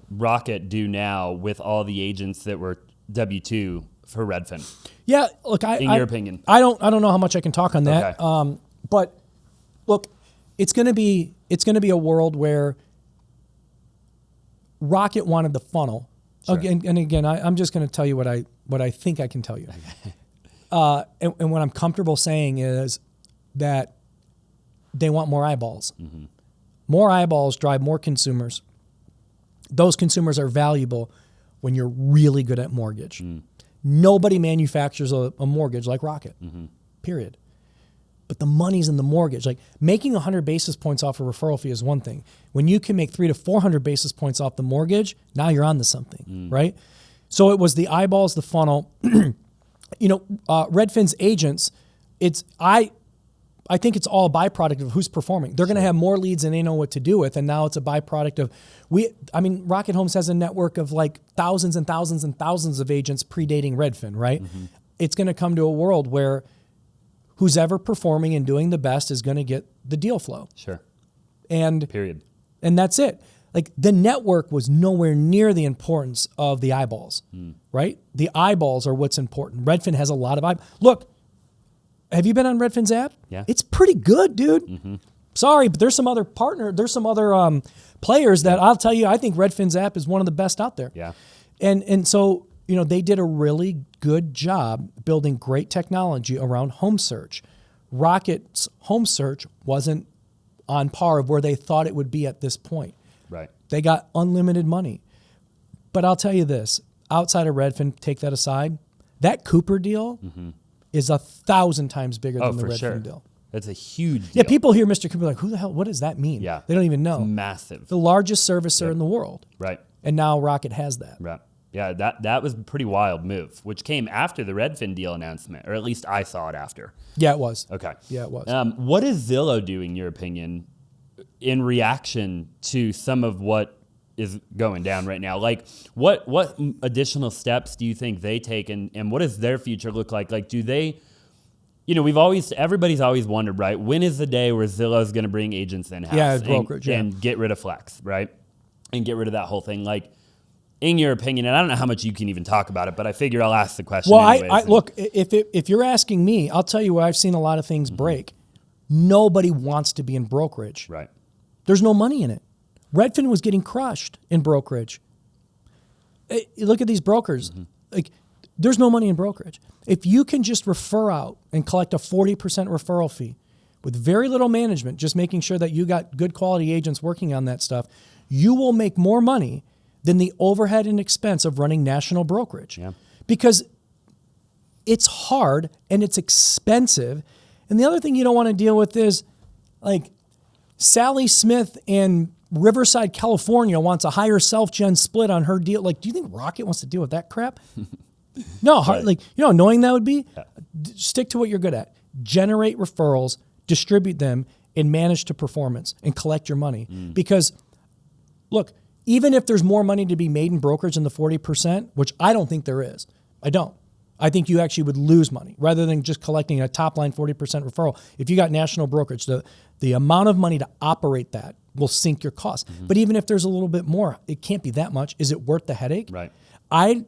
Rocket do now with all the agents that were W-2 for Redfin? Yeah, look, in your opinion, I don't know how much I can talk on that. Okay. But look, it's going to be a world where Rocket wanted the funnel. Sure. Again, I'm just going to tell you what I think I can tell you. And what I'm comfortable saying is that they want more eyeballs. More eyeballs drive more consumers. Those consumers are valuable when you're really good at mortgage. Nobody manufactures a mortgage like Rocket, period. But the money's in the mortgage. Like making 100 basis points off a referral fee is one thing. When you can make 300 to 400 basis points off the mortgage, now you're on to something, right? So it was the eyeballs, the funnel. Redfin's agents, I think it's all a byproduct of who's performing. They're going to have more leads than they know what to do with, and now it's a byproduct of Rocket Homes has a network of like thousands and thousands and thousands of agents predating Redfin, right? It's going to come to a world where who's ever performing and doing the best is going to get the deal flow. Sure. And period. And that's it. Like the network was nowhere near the importance of the eyeballs, right? The eyeballs are what's important. Redfin has a lot of eyeballs. Look, have you been on Redfin's app? Yeah. It's pretty good, dude. Sorry, but there's some other players that I'll tell you, I think Redfin's app is one of the best out there. Yeah. And so, they did a really good job building great technology around home search. Rocket's home search wasn't on par of where they thought it would be at this point. Right. They got unlimited money. But I'll tell you this, outside of Redfin, take that aside, that Cooper deal is 1,000 times bigger than the Redfin deal. That's a huge deal. Yeah, people hear Mr. Cooper like, who the hell, what does that mean? Yeah. They don't even know. It's massive. The largest servicer in the world. Right. And now Rocket has that. Right. Yeah, that was a pretty wild move, which came after the Redfin deal announcement, or at least I saw it after. Yeah, it was. Okay. Yeah, it was. What is Zillow doing, in your opinion, in reaction to some of what is going down right now? Like, what additional steps do you think they take, and what does their future look like? Like, do they, everybody's always wondered, right? When is the day where Zillow's going to bring agents in-house brokerage, and get rid of Flex, right? And get rid of that whole thing. Like, in your opinion, and I don't know how much you can even talk about it, but I figure I'll ask the question. Well, anyways. look, if you're asking me, I'll tell you where I've seen a lot of things break. Nobody wants to be in brokerage. Right. There's no money in it. Redfin was getting crushed in brokerage. Look at these brokers. Like, there's no money in brokerage. If you can just refer out and collect a 40% referral fee with very little management, just making sure that you got good quality agents working on that stuff, you will make more money than the overhead and expense of running national brokerage. Yeah. Because it's hard and it's expensive. And the other thing you don't want to deal with is like Sally Smith in Riverside, California wants a higher self-gen split on her deal. Like, do you think Rocket wants to deal with that crap? No, Right. like, annoying that would be? Yeah. Stick to what you're good at. Generate referrals, distribute them, and manage to performance and collect your money. Because, look, even if there's more money to be made in brokerage than the 40%, which I don't think there is, I don't. I think you actually would lose money rather than just collecting a top line 40% referral. If you got national brokerage, the amount of money to operate that will sink your costs. But even if there's a little bit more, it can't be that much. Is it worth the headache? Right. I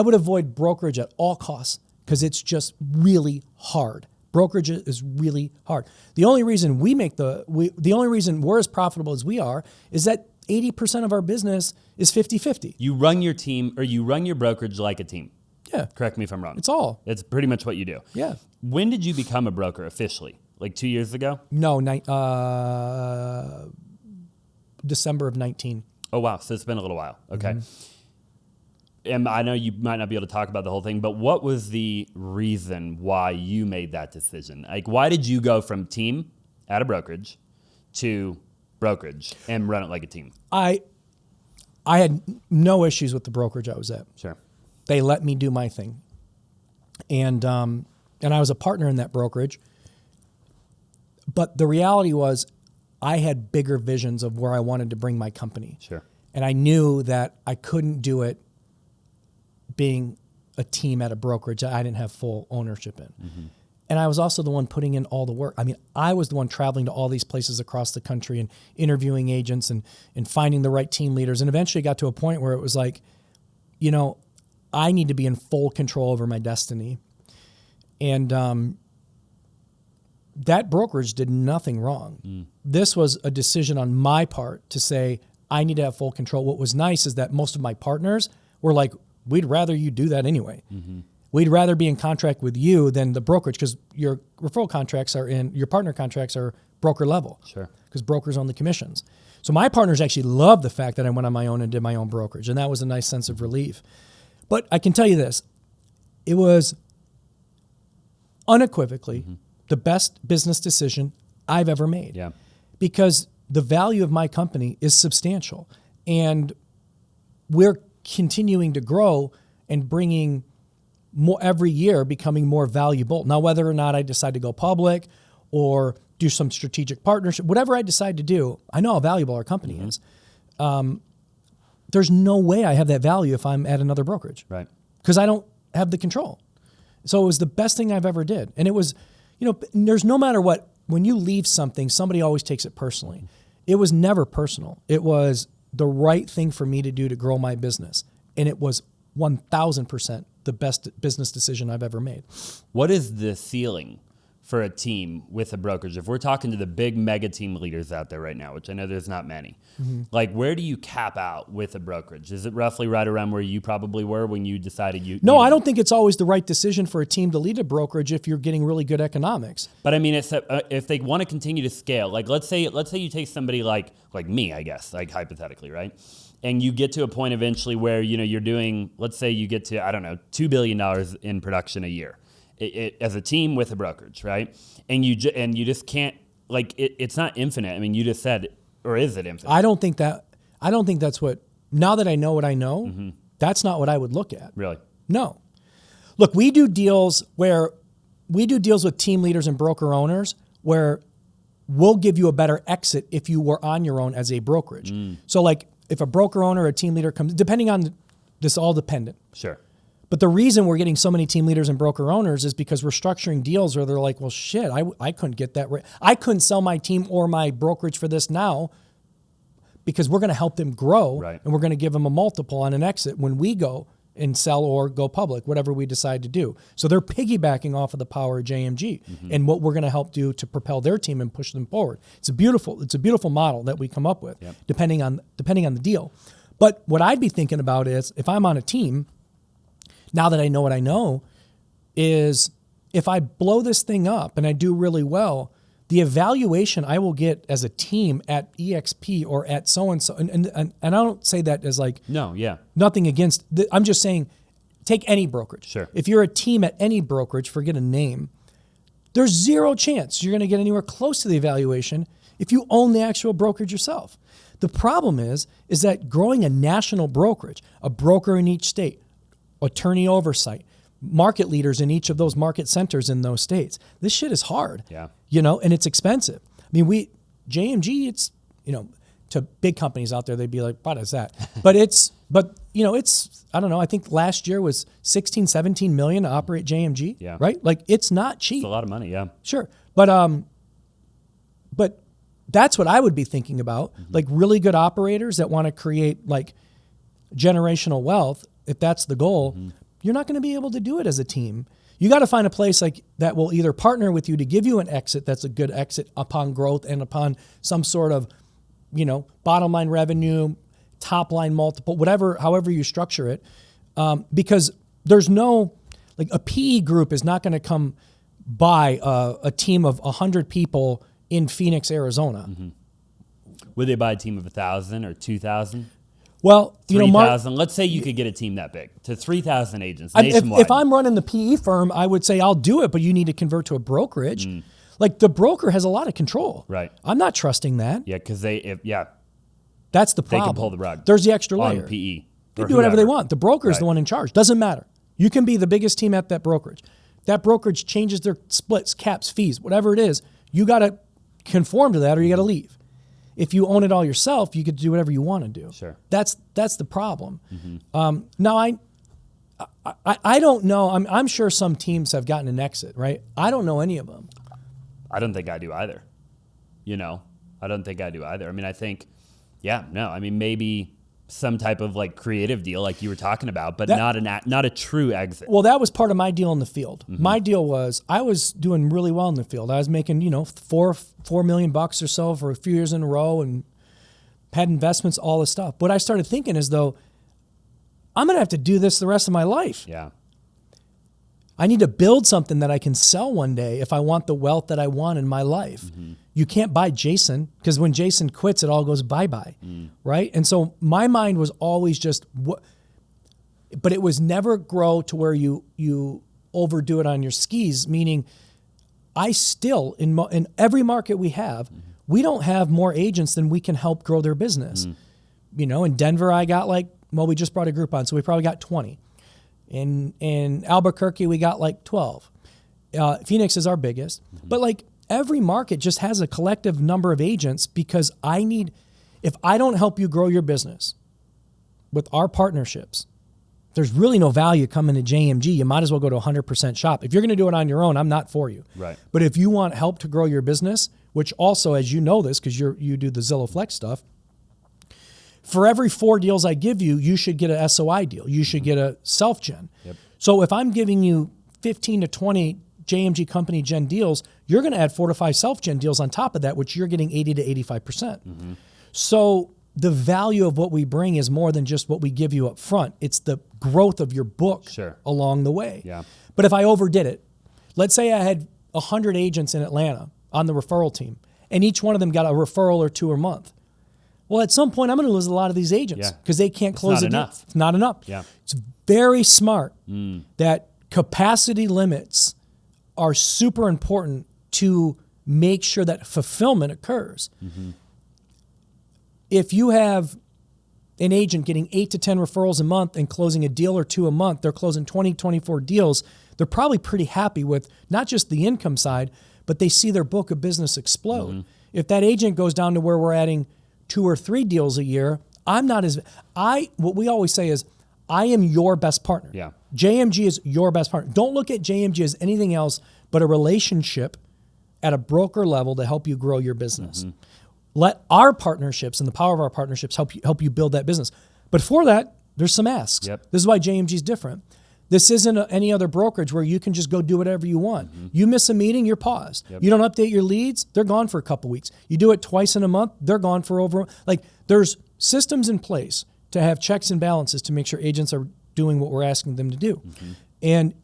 would avoid brokerage at all costs because it's just really hard. Brokerage is really hard. The only reason the only reason we're as profitable as we are is that 80% of our business is 50-50. You run your team, or you run your brokerage like a team. Yeah. Correct me if I'm wrong. It's pretty much what you do. Yeah. When did you become a broker officially? Like 2 years ago? No, December of 19. Oh, wow. So it's been a little while. Okay. And I know you might not be able to talk about the whole thing, but what was the reason why you made that decision? Like, why did you go from team at a brokerage to brokerage and run it like a team? I had no issues with the brokerage I was at. Sure. They let me do my thing. And I was a partner in that brokerage. But the reality was I had bigger visions of where I wanted to bring my company. Sure. And I knew that I couldn't do it being a team at a brokerage that I didn't have full ownership in. Mm-hmm. And I was also the one putting in all the work. I mean, I was the one traveling to all these places across the country and interviewing agents and finding the right team leaders. And eventually got to a point where it was like, you know, I need to be in full control over my destiny. And that brokerage did nothing wrong. Mm. This was a decision on my part to say, I need to have full control. What was nice is that most of my partners were like, we'd rather you do that anyway. Mm-hmm. We'd rather be in contract with you than the brokerage, because your referral contracts your partner contracts are broker level. Sure. Because brokers own the commissions. So my partners actually loved the fact that I went on my own and did my own brokerage. And that was a nice sense of relief. But I can tell you this, it was unequivocally the best business decision I've ever made. Yeah. Because the value of my company is substantial. And we're continuing to grow and bringing more every year, becoming more valuable. Now, whether or not I decide to go public or do some strategic partnership, whatever I decide to do, I know how valuable our company is. There's no way I have that value if I'm at another brokerage. Right. Because I don't have the control. So it was the best thing I've ever did. And it was, you know, there's no matter what, when you leave something, somebody always takes it personally. It was never personal. It was the right thing for me to do to grow my business. And it was 1,000% the best business decision I've ever made. What is the ceiling for a team with a brokerage? If we're talking to the big mega team leaders out there right now, which I know there's not many, like where do you cap out with a brokerage? Is it roughly right around where you probably were when you decided you... No, I don't think it's always the right decision for a team to lead a brokerage if you're getting really good economics. But I mean, it's if they want to continue to scale, like let's say you take somebody like me, I guess, like hypothetically, right? And you get to a point eventually where, you know, you're doing, let's say you get to, I don't know, $2 billion in production a year. As a team with a brokerage, right? And you just can't, like, it's not infinite. I mean, you just said, or is it infinite? I don't think that's what, now that I know what I know, that's not what I would look at. Really? No. Look, we do deals with team leaders and broker owners where we'll give you a better exit if you were on your own as a brokerage. So like if a broker owner or a team leader comes, depending on, this all dependent. Sure. But the reason we're getting so many team leaders and broker owners is because we're structuring deals where they're like, well, shit, I couldn't get that right. I couldn't sell my team or my brokerage for this now because we're going to help them grow, right, and we're going to give them a multiple on an exit when we go and sell or go public, whatever we decide to do. So they're piggybacking off of the power of JMG and what we're going to help do to propel their team and push them forward. It's a beautiful model that we come up with, depending on the deal. But what I'd be thinking about is if I'm on a team, now that I know what I know, is if I blow this thing up and I do really well, the evaluation I will get as a team at EXP or at so-and-so, and I don't say that as like, nothing against, I'm just saying, take any brokerage. Sure. If you're a team at any brokerage, forget a name, there's zero chance you're going to get anywhere close to the evaluation if you own the actual brokerage yourself. The problem is that growing a national brokerage, a broker in each state, attorney oversight, market leaders in each of those market centers in those states. This shit is hard, you know, and it's expensive. I mean, JMG, it's, you know, to big companies out there, they'd be like, what is that? But you know, it's, I don't know, I think last year was 16, 17 million to operate JMG, right? Like it's not cheap. It's a lot of money, Sure. But that's what I would be thinking about, like really good operators that want to create like generational wealth. If that's the goal, you're not going to be able to do it as a team. You got to find a place like that will either partner with you to give you an exit that's a good exit upon growth and upon some sort of, you know, bottom line revenue, top line multiple, however you structure it. Because there's no, like a PE group is not going to come buy a team of 100 people in Phoenix, Arizona. Would they buy a team of 1,000 or 2,000? Well, you know, 3,000. Let's say you could get a team that big to 3,000 agents nationwide. If I'm running the PE firm, I would say I'll do it, but you need to convert to a brokerage. Like the broker has a lot of control. Right. I'm not trusting that. Yeah, because That's the they problem. can pull the rug. There's the extra on layer. PE. They do whatever they want. The broker is the one in charge. Doesn't matter. You can be the biggest team at that brokerage. That brokerage changes their splits, caps, fees, whatever it is. You got to conform to that or you got to leave. If you own it all yourself, you could do whatever you want to do. Sure. That's the problem. Now, I don't know. I'm sure some teams have gotten an exit, right? I don't know any of them. I don't think I do either. I don't think I do either. I mean, I think, maybe some type of like creative deal like you were talking about, but not a true exit. Well, that was part of my deal in the field. My deal was I was doing really well in the field. I was making, $4 million bucks or so for a few years in a row and had investments, all this stuff. But I started thinking as though I'm going to have to do this the rest of my life. Yeah. I need to build something that I can sell one day if I want the wealth that I want in my life. You can't buy Jason because when Jason quits, it all goes bye-bye, right? And so my mind was always just, but it was never grow to where you overdo it on your skis, meaning I still, in every market we have, we don't have more agents than we can help grow their business. In Denver, I got we just brought a group on, so we probably got 20. In Albuquerque, we got 12. Phoenix is our biggest. But every market just has a collective number of agents because if I don't help you grow your business with our partnerships, there's really no value coming to JMG. You might as well go to 100% shop. If you're going to do it on your own, I'm not for you. Right. But if you want help to grow your business, which also, as you know this, because you do the Zillow Flex stuff, for every 4 deals I give you, you should get a SOI deal. You should get a self-gen. Yep. So if I'm giving you 15 to 20 JMG company gen deals, you're going to add 4 to 5 self-gen deals on top of that, which you're getting 80 to 85%. So the value of what we bring is more than just what we give you up front. It's the growth of your book along the way. Yeah. But if I overdid it, let's say I had 100 agents in Atlanta on the referral team, and each one of them got a referral or 2 a month. Well, at some point, I'm going to lose a lot of these agents because they can't close the deal. It's not enough. Yeah. It's very smart that capacity limits are super important to make sure that fulfillment occurs. If you have an agent getting 8 to 10 referrals a month and closing a deal or 2 a month, they're closing 20, 24 deals, they're probably pretty happy with not just the income side, but they see their book of business explode. If that agent goes down to where we're adding 2 or 3 deals a year, what we always say is, I am your best partner. Yeah. JMG is your best partner. Don't look at JMG as anything else but a relationship at a broker level to help you grow your business. Let our partnerships and the power of our partnerships help you build that business. But for that, there's some asks. Yep. This is why JMG is different. This isn't any other brokerage where you can just go do whatever you want. You miss a meeting, you're paused. You don't update your leads, they're gone for a couple weeks. You do it twice in a month, they're gone for there's systems in place to have checks and balances to make sure agents are doing what we're asking them to do. And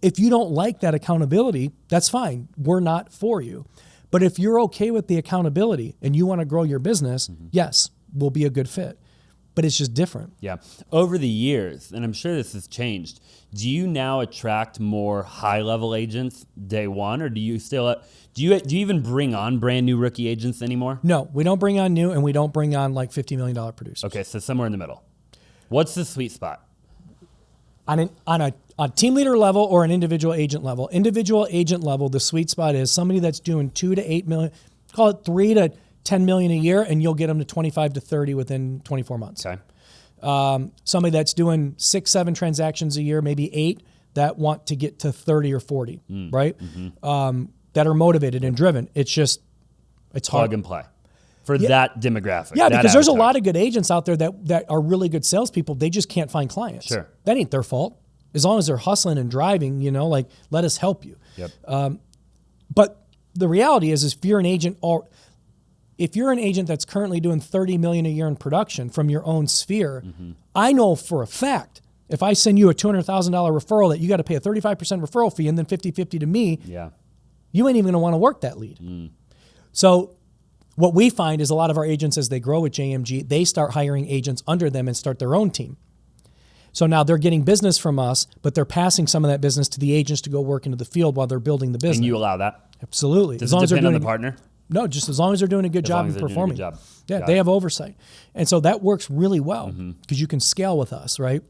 if you don't like that accountability, that's fine. We're not for you. But if you're okay with the accountability and you want to grow your business, yes, we'll be a good fit. But it's just different. Yeah. Over the years, and I'm sure this has changed, do you now attract more high-level agents day one, or do you still do you even bring on brand new rookie agents anymore? No, we don't bring on new, and we don't bring on $50 million producers. Okay, so somewhere in the middle. What's the sweet spot? On a team leader level or an individual agent level. Individual agent level, the sweet spot is somebody that's doing 2 to 8 million, call it 3 to 10 million a year, and you'll get them to 25 to 30 within 24 months. Okay. Somebody that's doing 6, 7 transactions a year, maybe 8, that want to get to 30 or 40, right? That are motivated and driven. It's hard. Plug and play for that demographic. Yeah, because there's a lot of good agents out there that are really good salespeople. They just can't find clients. Sure. That ain't their fault. As long as they're hustling and driving, let us help you. Yep. But the reality is if you're an agent that's currently doing 30 million a year in production from your own sphere, I know for a fact, if I send you a $200,000 referral that you got to pay a 35% referral fee and then 50-50 to me, you ain't even going to want to work that lead. So what we find is a lot of our agents, as they grow with JMG, they start hiring agents under them and start their own team. So now they're getting business from us, but they're passing some of that business to the agents to go work into the field while they're building the business. And you allow that? Absolutely. Does it depend on the partner? No, just as long as they're doing a good job and performing. Yeah, they have oversight. And so that works really well because you can scale with us, right?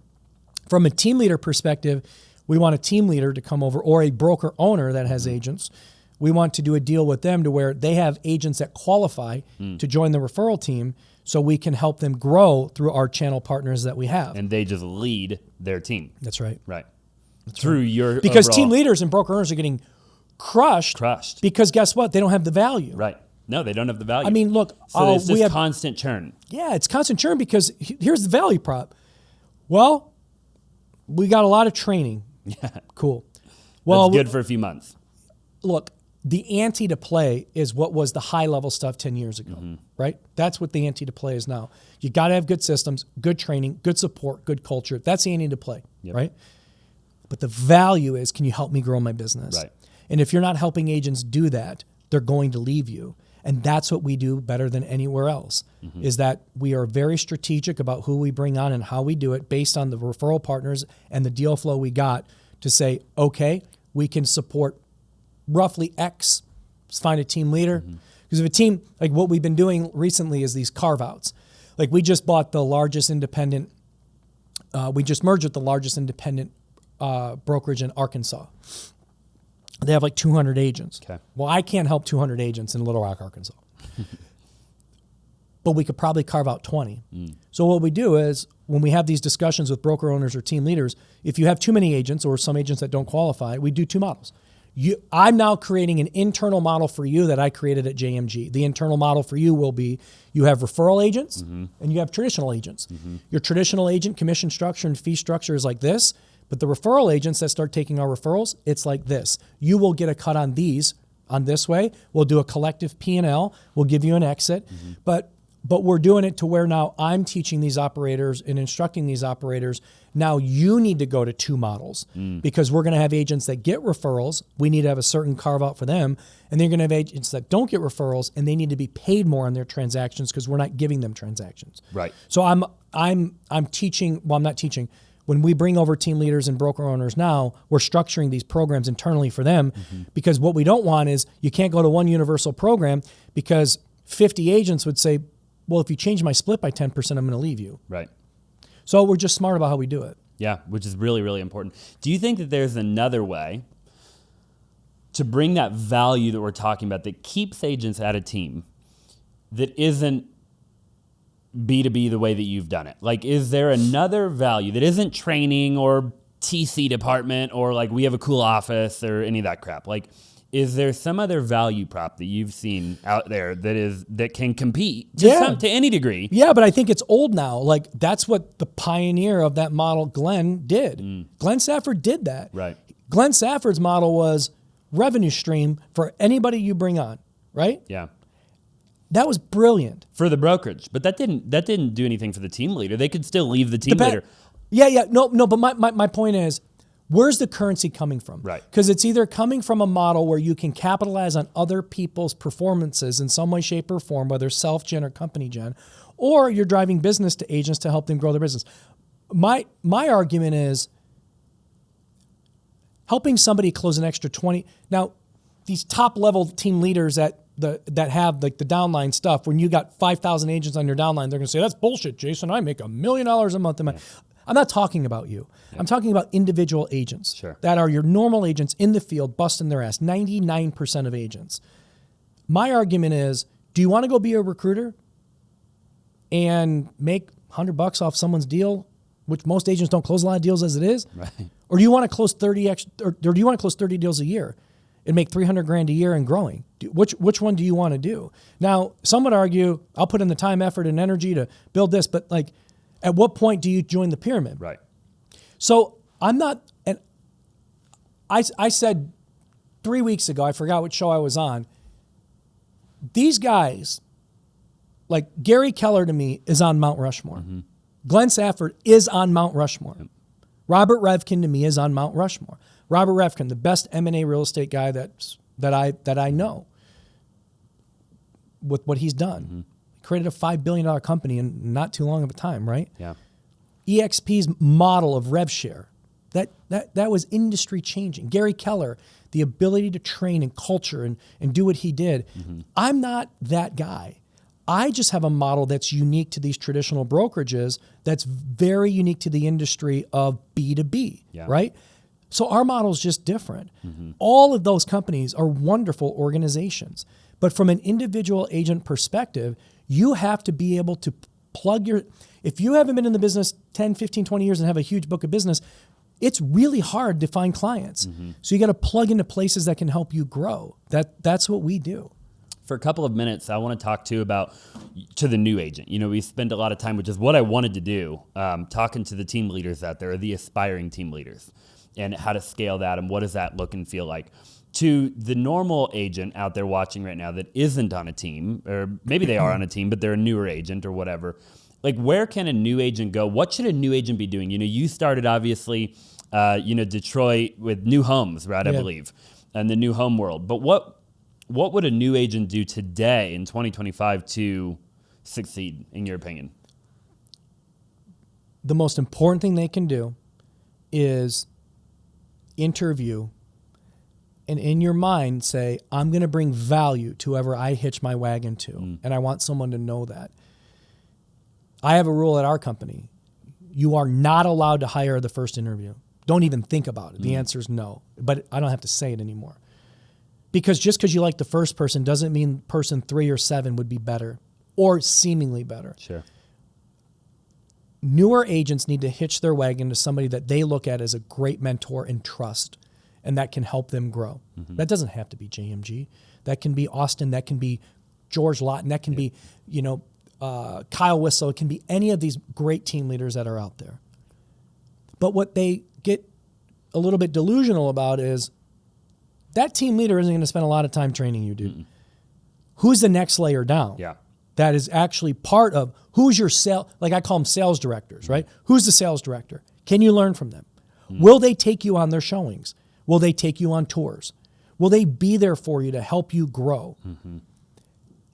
From a team leader perspective, we want a team leader to come over or a broker owner that has agents. We want to do a deal with them to where they have agents that qualify to join the referral team so we can help them grow through our channel partners that we have. And they just lead their team. That's right. Right. Through your Because team leaders and broker owners are getting crushed because guess what? They don't have the value. Right. No, they don't have the value. I mean, look. So it's just constant churn. Yeah, it's constant churn because here's the value prop. Well, we got a lot of training. Yeah. Cool. Well, that's good for a few months. Look, the ante to play is what was the high level stuff 10 years ago, right? That's what the ante to play is now. You got to have good systems, good training, good support, good culture. That's the ante to play, right? But the value is, can you help me grow my business? Right. And if you're not helping agents do that, they're going to leave you. And that's what we do better than anywhere else, is that we are very strategic about who we bring on and how we do it based on the referral partners and the deal flow we got to say, okay, we can support roughly X, let's find a team leader. Because if a team, like what we've been doing recently is these carve-outs. Like we just bought the largest independent, we just merged with the largest independent brokerage in Arkansas. They have like 200 agents. Okay. Well, I can't help 200 agents in Little Rock, Arkansas. But we could probably carve out 20. So what we do is when we have these discussions with broker owners or team leaders, if you have too many agents or some agents that don't qualify, we do two models. I'm now creating an internal model for you that I created at JMG. The internal model for you will be you have referral agents and you have traditional agents. Your traditional agent commission structure and fee structure is like this. But the referral agents that start taking our referrals, it's like this. You will get a cut on these on this way. We'll do a collective P&L. We'll give you an exit. But we're doing it to where now I'm teaching these operators and instructing these operators. Now you need to go to two models because we're going to have agents that get referrals. We need to have a certain carve out for them. And then you're going to have agents that don't get referrals and they need to be paid more on their transactions because we're not giving them transactions. Right. So I'm teaching, well, I'm not teaching. When we bring over team leaders and broker owners now, we're structuring these programs internally for them because what we don't want is you can't go to one universal program because 50 agents would say, well, if you change my split by 10%, I'm going to leave you. Right. So we're just smart about how we do it. Yeah, which is really, really important. Do you think that there's another way to bring that value that we're talking about that keeps agents at a team that isn't B2B the way that you've done it? Like, is there another value that isn't training or TC department or like we have a cool office or any of that crap? Like, is there some other value prop that you've seen out there that can compete to any degree? Yeah, but I think it's old now. Like, that's what the pioneer of that model, Glenn, did. Glenn Safford did that. Right. Glenn Safford's model was revenue stream for anybody you bring on, right? Yeah. That was brilliant. For the brokerage, but that didn't do anything for the team leader. They could still leave the team leader. Yeah. No, but my point is, where's the currency coming from? Right. Because it's either coming from a model where you can capitalize on other people's performances in some way, shape, or form, whether self-gen or company gen, or you're driving business to agents to help them grow their business. My argument is helping somebody close an extra 20. Now, these top-level team leaders that have like the downline stuff, when you got 5,000 agents on your downline, they're going to say, that's bullshit, Jason. I make $1 million a month. I'm not talking about you. Yeah. I'm talking about individual agents that are your normal agents in the field busting their ass, 99% of agents. My argument is, do you want to go be a recruiter and make $100 off someone's deal, which most agents don't close a lot of deals as it is? Right. Or do you want to close 30 deals a year and make $300,000 a year and growing? Which one do you want to do? Now, some would argue, I'll put in the time, effort, and energy to build this, but like, at what point do you join the pyramid? Right. So I'm not, and I said 3 weeks ago, I forgot what show I was on, these guys, like Gary Keller to me is on Mount Rushmore. Glenn Safford is on Mount Rushmore. Robert Revkin to me is on Mount Rushmore. Robert Revkin, the best M&A real estate guy that I know with what he's done. Created a $5 billion company in not too long of a time, right? Yeah. EXP's model of rev share. That was industry changing. Gary Keller, the ability to train and culture and do what he did. I'm not that guy. I just have a model that's unique to these traditional brokerages, that's very unique to the industry of B2B, right? So our model is just different. All of those companies are wonderful organizations. But from an individual agent perspective, you have to be able to plug if you haven't been in the business 10, 15, 20 years and have a huge book of business, it's really hard to find clients. So you got to plug into places that can help you grow. That's what we do. For a couple of minutes, I want to talk to the new agent. We spend a lot of time, which is what I wanted to do, talking to the team leaders out there, or the aspiring team leaders, and how to scale that and what does that look and feel like. To the normal agent out there watching right now that isn't on a team, or maybe they are on a team, but they're a newer agent or whatever, like where can a new agent go? What should a new agent be doing? You started obviously, Detroit with new homes, right? I believe, and the new home world. But what would a new agent do today in 2025 to succeed, in your opinion? The most important thing they can do is interview and in your mind say, I'm going to bring value to whoever I hitch my wagon to. And I want someone to know that. I have a rule at our company. You are not allowed to hire the first interview. Don't even think about it. The answer is no. But I don't have to say it anymore. Because just because you like the first person doesn't mean person 3 or 7 would be better or seemingly better. Sure. Newer agents need to hitch their wagon to somebody that they look at as a great mentor and trust, and that can help them grow. That doesn't have to be JMG. That can be Austin. That can be George Lawton. That can be, Kyle Whistler. It can be any of these great team leaders that are out there. But what they get a little bit delusional about is that team leader isn't going to spend a lot of time training you, dude. Who's the next layer down? Yeah. That is actually part of who's your like I call them sales directors, right? Who's the sales director? Can you learn from them? Will they take you on their showings? Will they take you on tours? Will they be there for you to help you grow?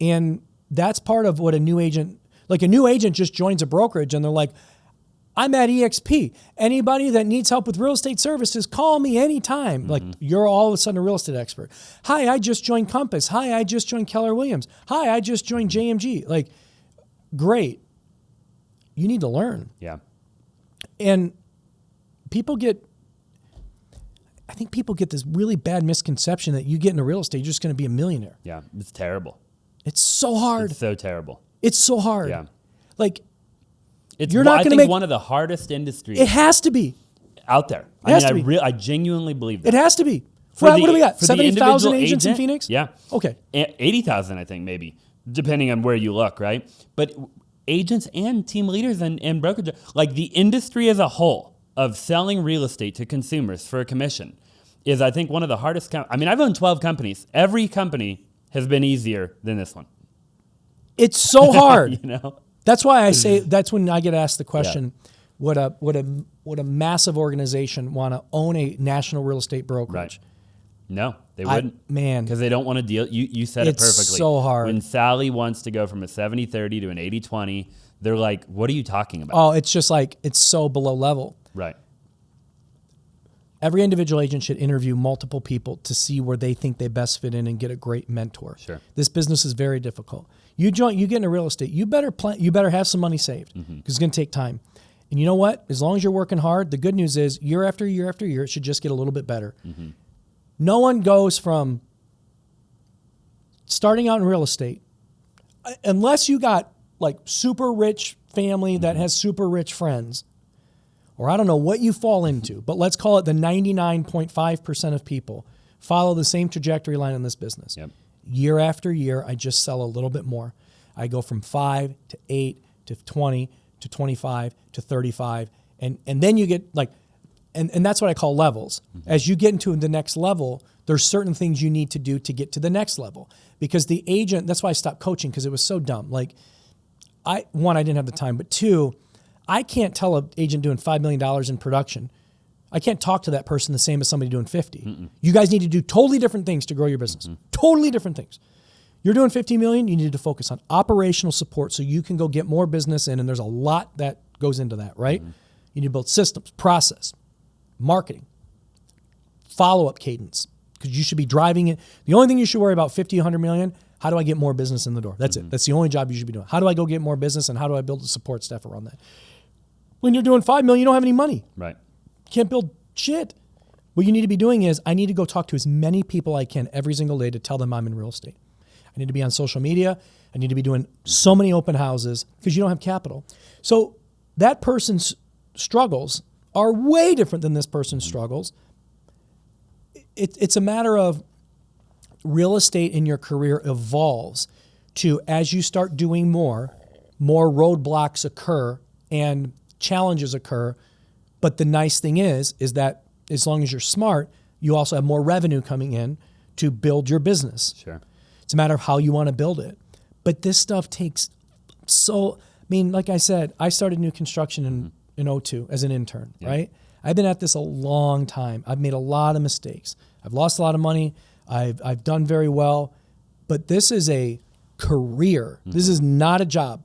And that's part of what a new agent just joins a brokerage and they're like, I'm at EXP. Anybody that needs help with real estate services, call me anytime. Like you're all of a sudden a real estate expert. Hi, I just joined Compass. Hi, I just joined Keller Williams. Hi, I just joined JMG. Like, great. You need to learn. Yeah. And I think people get this really bad misconception that you get into real estate, you're just going to be a millionaire. Yeah, it's terrible. It's so hard. It's so terrible. It's so hard. Yeah. Like, you're not going to make one of the hardest industries. It has to be out there. I genuinely believe that. It has to be. What do we got? 70,000 agents in Phoenix? Yeah. Okay. 80,000, I think, maybe, depending on where you look, right? But agents and team leaders and brokerage, like the industry as a whole of selling real estate to consumers for a commission is, I think, one of the hardest. I've owned 12 companies. Every company has been easier than this one. It's so hard. That's why I say, that's when I get asked the question, would a massive organization want to own a national real estate brokerage? Right. No, they wouldn't. Because they don't want to deal. You said it perfectly. It's so hard. When Sally wants to go from a 70-30 to an 80-20, they're like, what are you talking about? Oh, it's just like, it's so below level. Right. Every individual agent should interview multiple people to see where they think they best fit in and get a great mentor. Sure. This business is very difficult. You get into real estate, you better have some money saved because it's going to take time. And you know what? As long as you're working hard, the good news is year after year after year, it should just get a little bit better. No one goes from starting out in real estate, unless you got like super rich family that has super rich friends, or I don't know what you fall into, but let's call it the 99.5% of people follow the same trajectory line in this business. Yep. Year after year, I just sell a little bit more. I go from 5 to 8 to 20 to 25 to 35. And then you get like, and that's what I call levels. As you get into the next level, there's certain things you need to do to get to the next level. Because the agent, that's why I stopped coaching, because it was so dumb. Like, I didn't have the time, but 2, I can't tell an agent doing $5 million in production, I can't talk to that person the same as somebody doing 50. You guys need to do totally different things to grow your business. Totally different things. You're doing 50 million, you need to focus on operational support so you can go get more business in, and there's a lot that goes into that, right? You need to build systems, process, marketing, follow-up cadence, because you should be driving it. The only thing you should worry about, 50, 100 million, how do I get more business in the door? That's it. That's the only job you should be doing. How do I go get more business, and how do I build a support staff around that? When you're doing 5 million, you don't have any money. Right. You can't build shit. What you need to be doing is, I need to go talk to as many people I can every single day to tell them I'm in real estate. I need to be on social media. I need to be doing so many open houses because you don't have capital. So that person's struggles are way different than this person's struggles. It's a matter of real estate in your career evolves to, as you start doing more roadblocks occur and challenges occur. But the nice thing is that as long as you're smart, you also have more revenue coming in to build your business. Sure. It's a matter of how you want to build it. But this stuff takes like I said, I started new construction in 2002 as an intern, right? I've been at this a long time. I've made a lot of mistakes. I've lost a lot of money. I've done very well. But this is a career. This is not a job.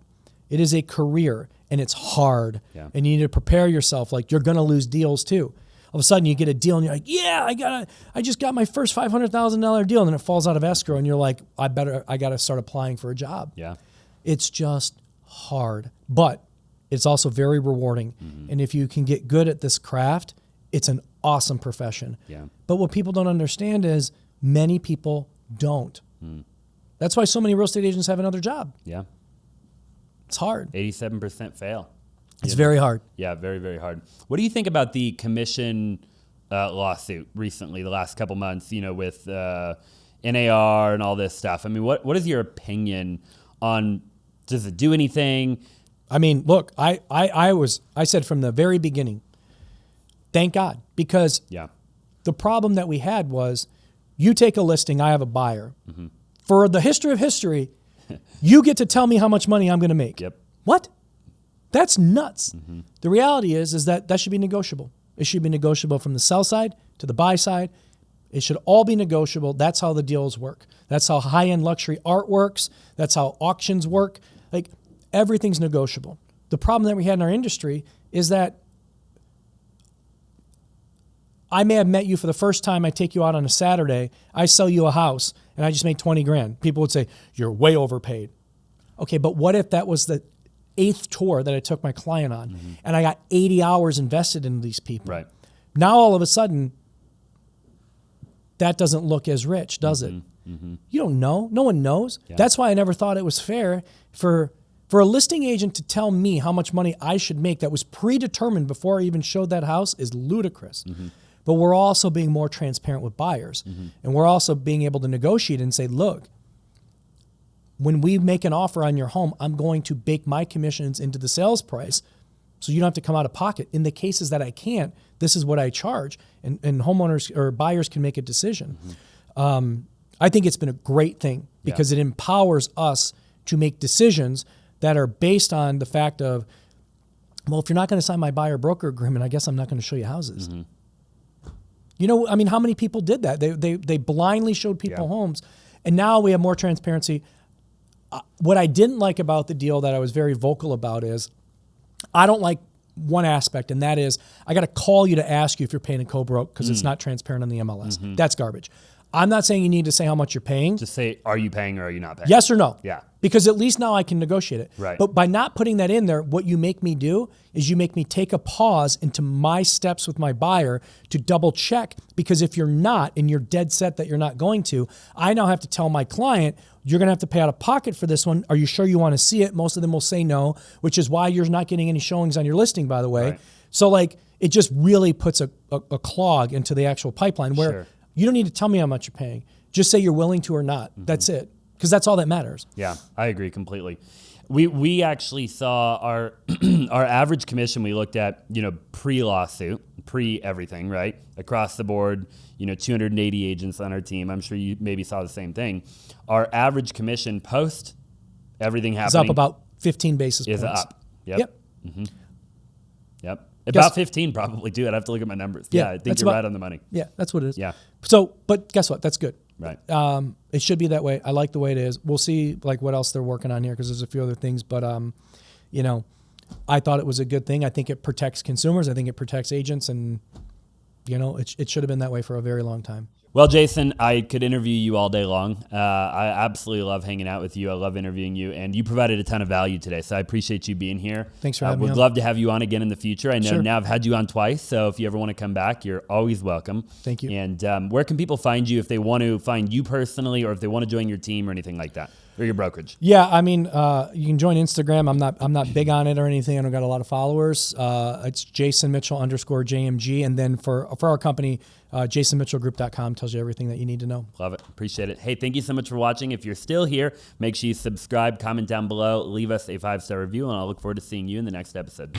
It is a career, and it's hard. Yeah. And you need to prepare yourself. Like, you're going to lose deals too. All of a sudden, you get a deal, and you're like, yeah, I just got my first $500,000 deal, and then it falls out of escrow, and you're like, I got to start applying for a job. Yeah. It's just hard, but it's also very rewarding. And if you can get good at this craft, it's an awesome profession. Yeah. But what people don't understand is many people don't. That's why so many real estate agents have another job. Yeah. It's hard. 87% fail. It's very hard. Yeah, very, very hard. What do you think about the commission lawsuit recently, the last couple months, with NAR and all this stuff? I mean, what is your opinion on, does it do anything? I mean, look, I said from the very beginning, thank God, because the problem that we had was, you take a listing, I have a buyer. For the history of history, you get to tell me how much money I'm going to make. Yep. What? That's nuts. The reality is that should be negotiable. It should be negotiable from the sell side to the buy side. It should all be negotiable. That's how the deals work. That's how high-end luxury art works. That's how auctions work. Like, everything's negotiable. The problem that we had in our industry is that I may have met you for the first time. I take you out on a Saturday. I sell you a house, and I just made 20 grand. People would say, you're way overpaid. Okay, but what if that was the 8th tour that I took my client on, and I got 80 hours invested in these people? Right. Now, all of a sudden, that doesn't look as rich, does it? You don't know. No one knows. Yeah. That's why I never thought it was fair for a listing agent to tell me how much money I should make that was predetermined before I even showed that house is ludicrous. But we're also being more transparent with buyers. And we're also being able to negotiate and say, look, when we make an offer on your home, I'm going to bake my commissions into the sales price so you don't have to come out of pocket. In the cases that I can't, this is what I charge. And homeowners or buyers can make a decision. I think it's been a great thing because it empowers us to make decisions that are based on the fact of, well, if you're not going to sign my buyer broker agreement, I guess I'm not going to show you houses. I mean, how many people did that? They blindly showed people homes, and now we have more transparency. What I didn't like about the deal that I was very vocal about is I don't like one aspect, and that is I got to call you to ask you if you're paying a co-broke because it's not transparent on the MLS. That's garbage. I'm not saying you need to say how much you're paying. Just say, are you paying or are you not paying? Yes or no. Yeah. Because at least now I can negotiate it. Right. But by not putting that in there, what you make me do is you make me take a pause into my steps with my buyer to double check. Because if you're not, and you're dead set that you're not going to, I now have to tell my client, you're going to have to pay out of pocket for this one. Are you sure you want to see it? Most of them will say no, which is why you're not getting any showings on your listing, by the way. Right. So it just really puts a clog into the actual pipeline where you don't need to tell me how much you're paying. Just say you're willing to or not. That's it. Because that's all that matters. Yeah, I agree completely. We actually saw our our average commission we looked at, pre-lawsuit, pre-everything, right? Across the board, 280 agents on our team. I'm sure you maybe saw the same thing. Our average commission post everything happening is up about 15 basis points. Is up. Yep. Yep. Guess, about 15 probably too. I'd have to look at my numbers. Yeah, I think you're right on the money. Yeah, that's what it is. Yeah. So, but guess what? That's good. Right. It should be that way. I like the way it is. We'll see what else they're working on here because there's a few other things. But, I thought it was a good thing. I think it protects consumers. I think it protects agents, and it should have been that way for a very long time. Well, Jason, I could interview you all day long. I absolutely love hanging out with you. I love interviewing you, and you provided a ton of value today, so I appreciate you being here. Thanks for having me on. Would love to have you on again in the future. I know Sure. now I've had you on twice, so if you ever want to come back, you're always welcome. Thank you. And where can people find you if they want to find you personally, or if they want to join your team or anything like that, or your brokerage? Yeah, I mean, you can join Instagram. I'm not big on it or anything. I don't got a lot of followers. It's Jason Mitchell _JMG, and then for our company, JasonMitchellGroup.com tells you everything that you need to know. Love it. Appreciate it. Hey, thank you so much for watching. If you're still here, make sure you subscribe, comment down below, leave us a 5-star review, and I'll look forward to seeing you in the next episode.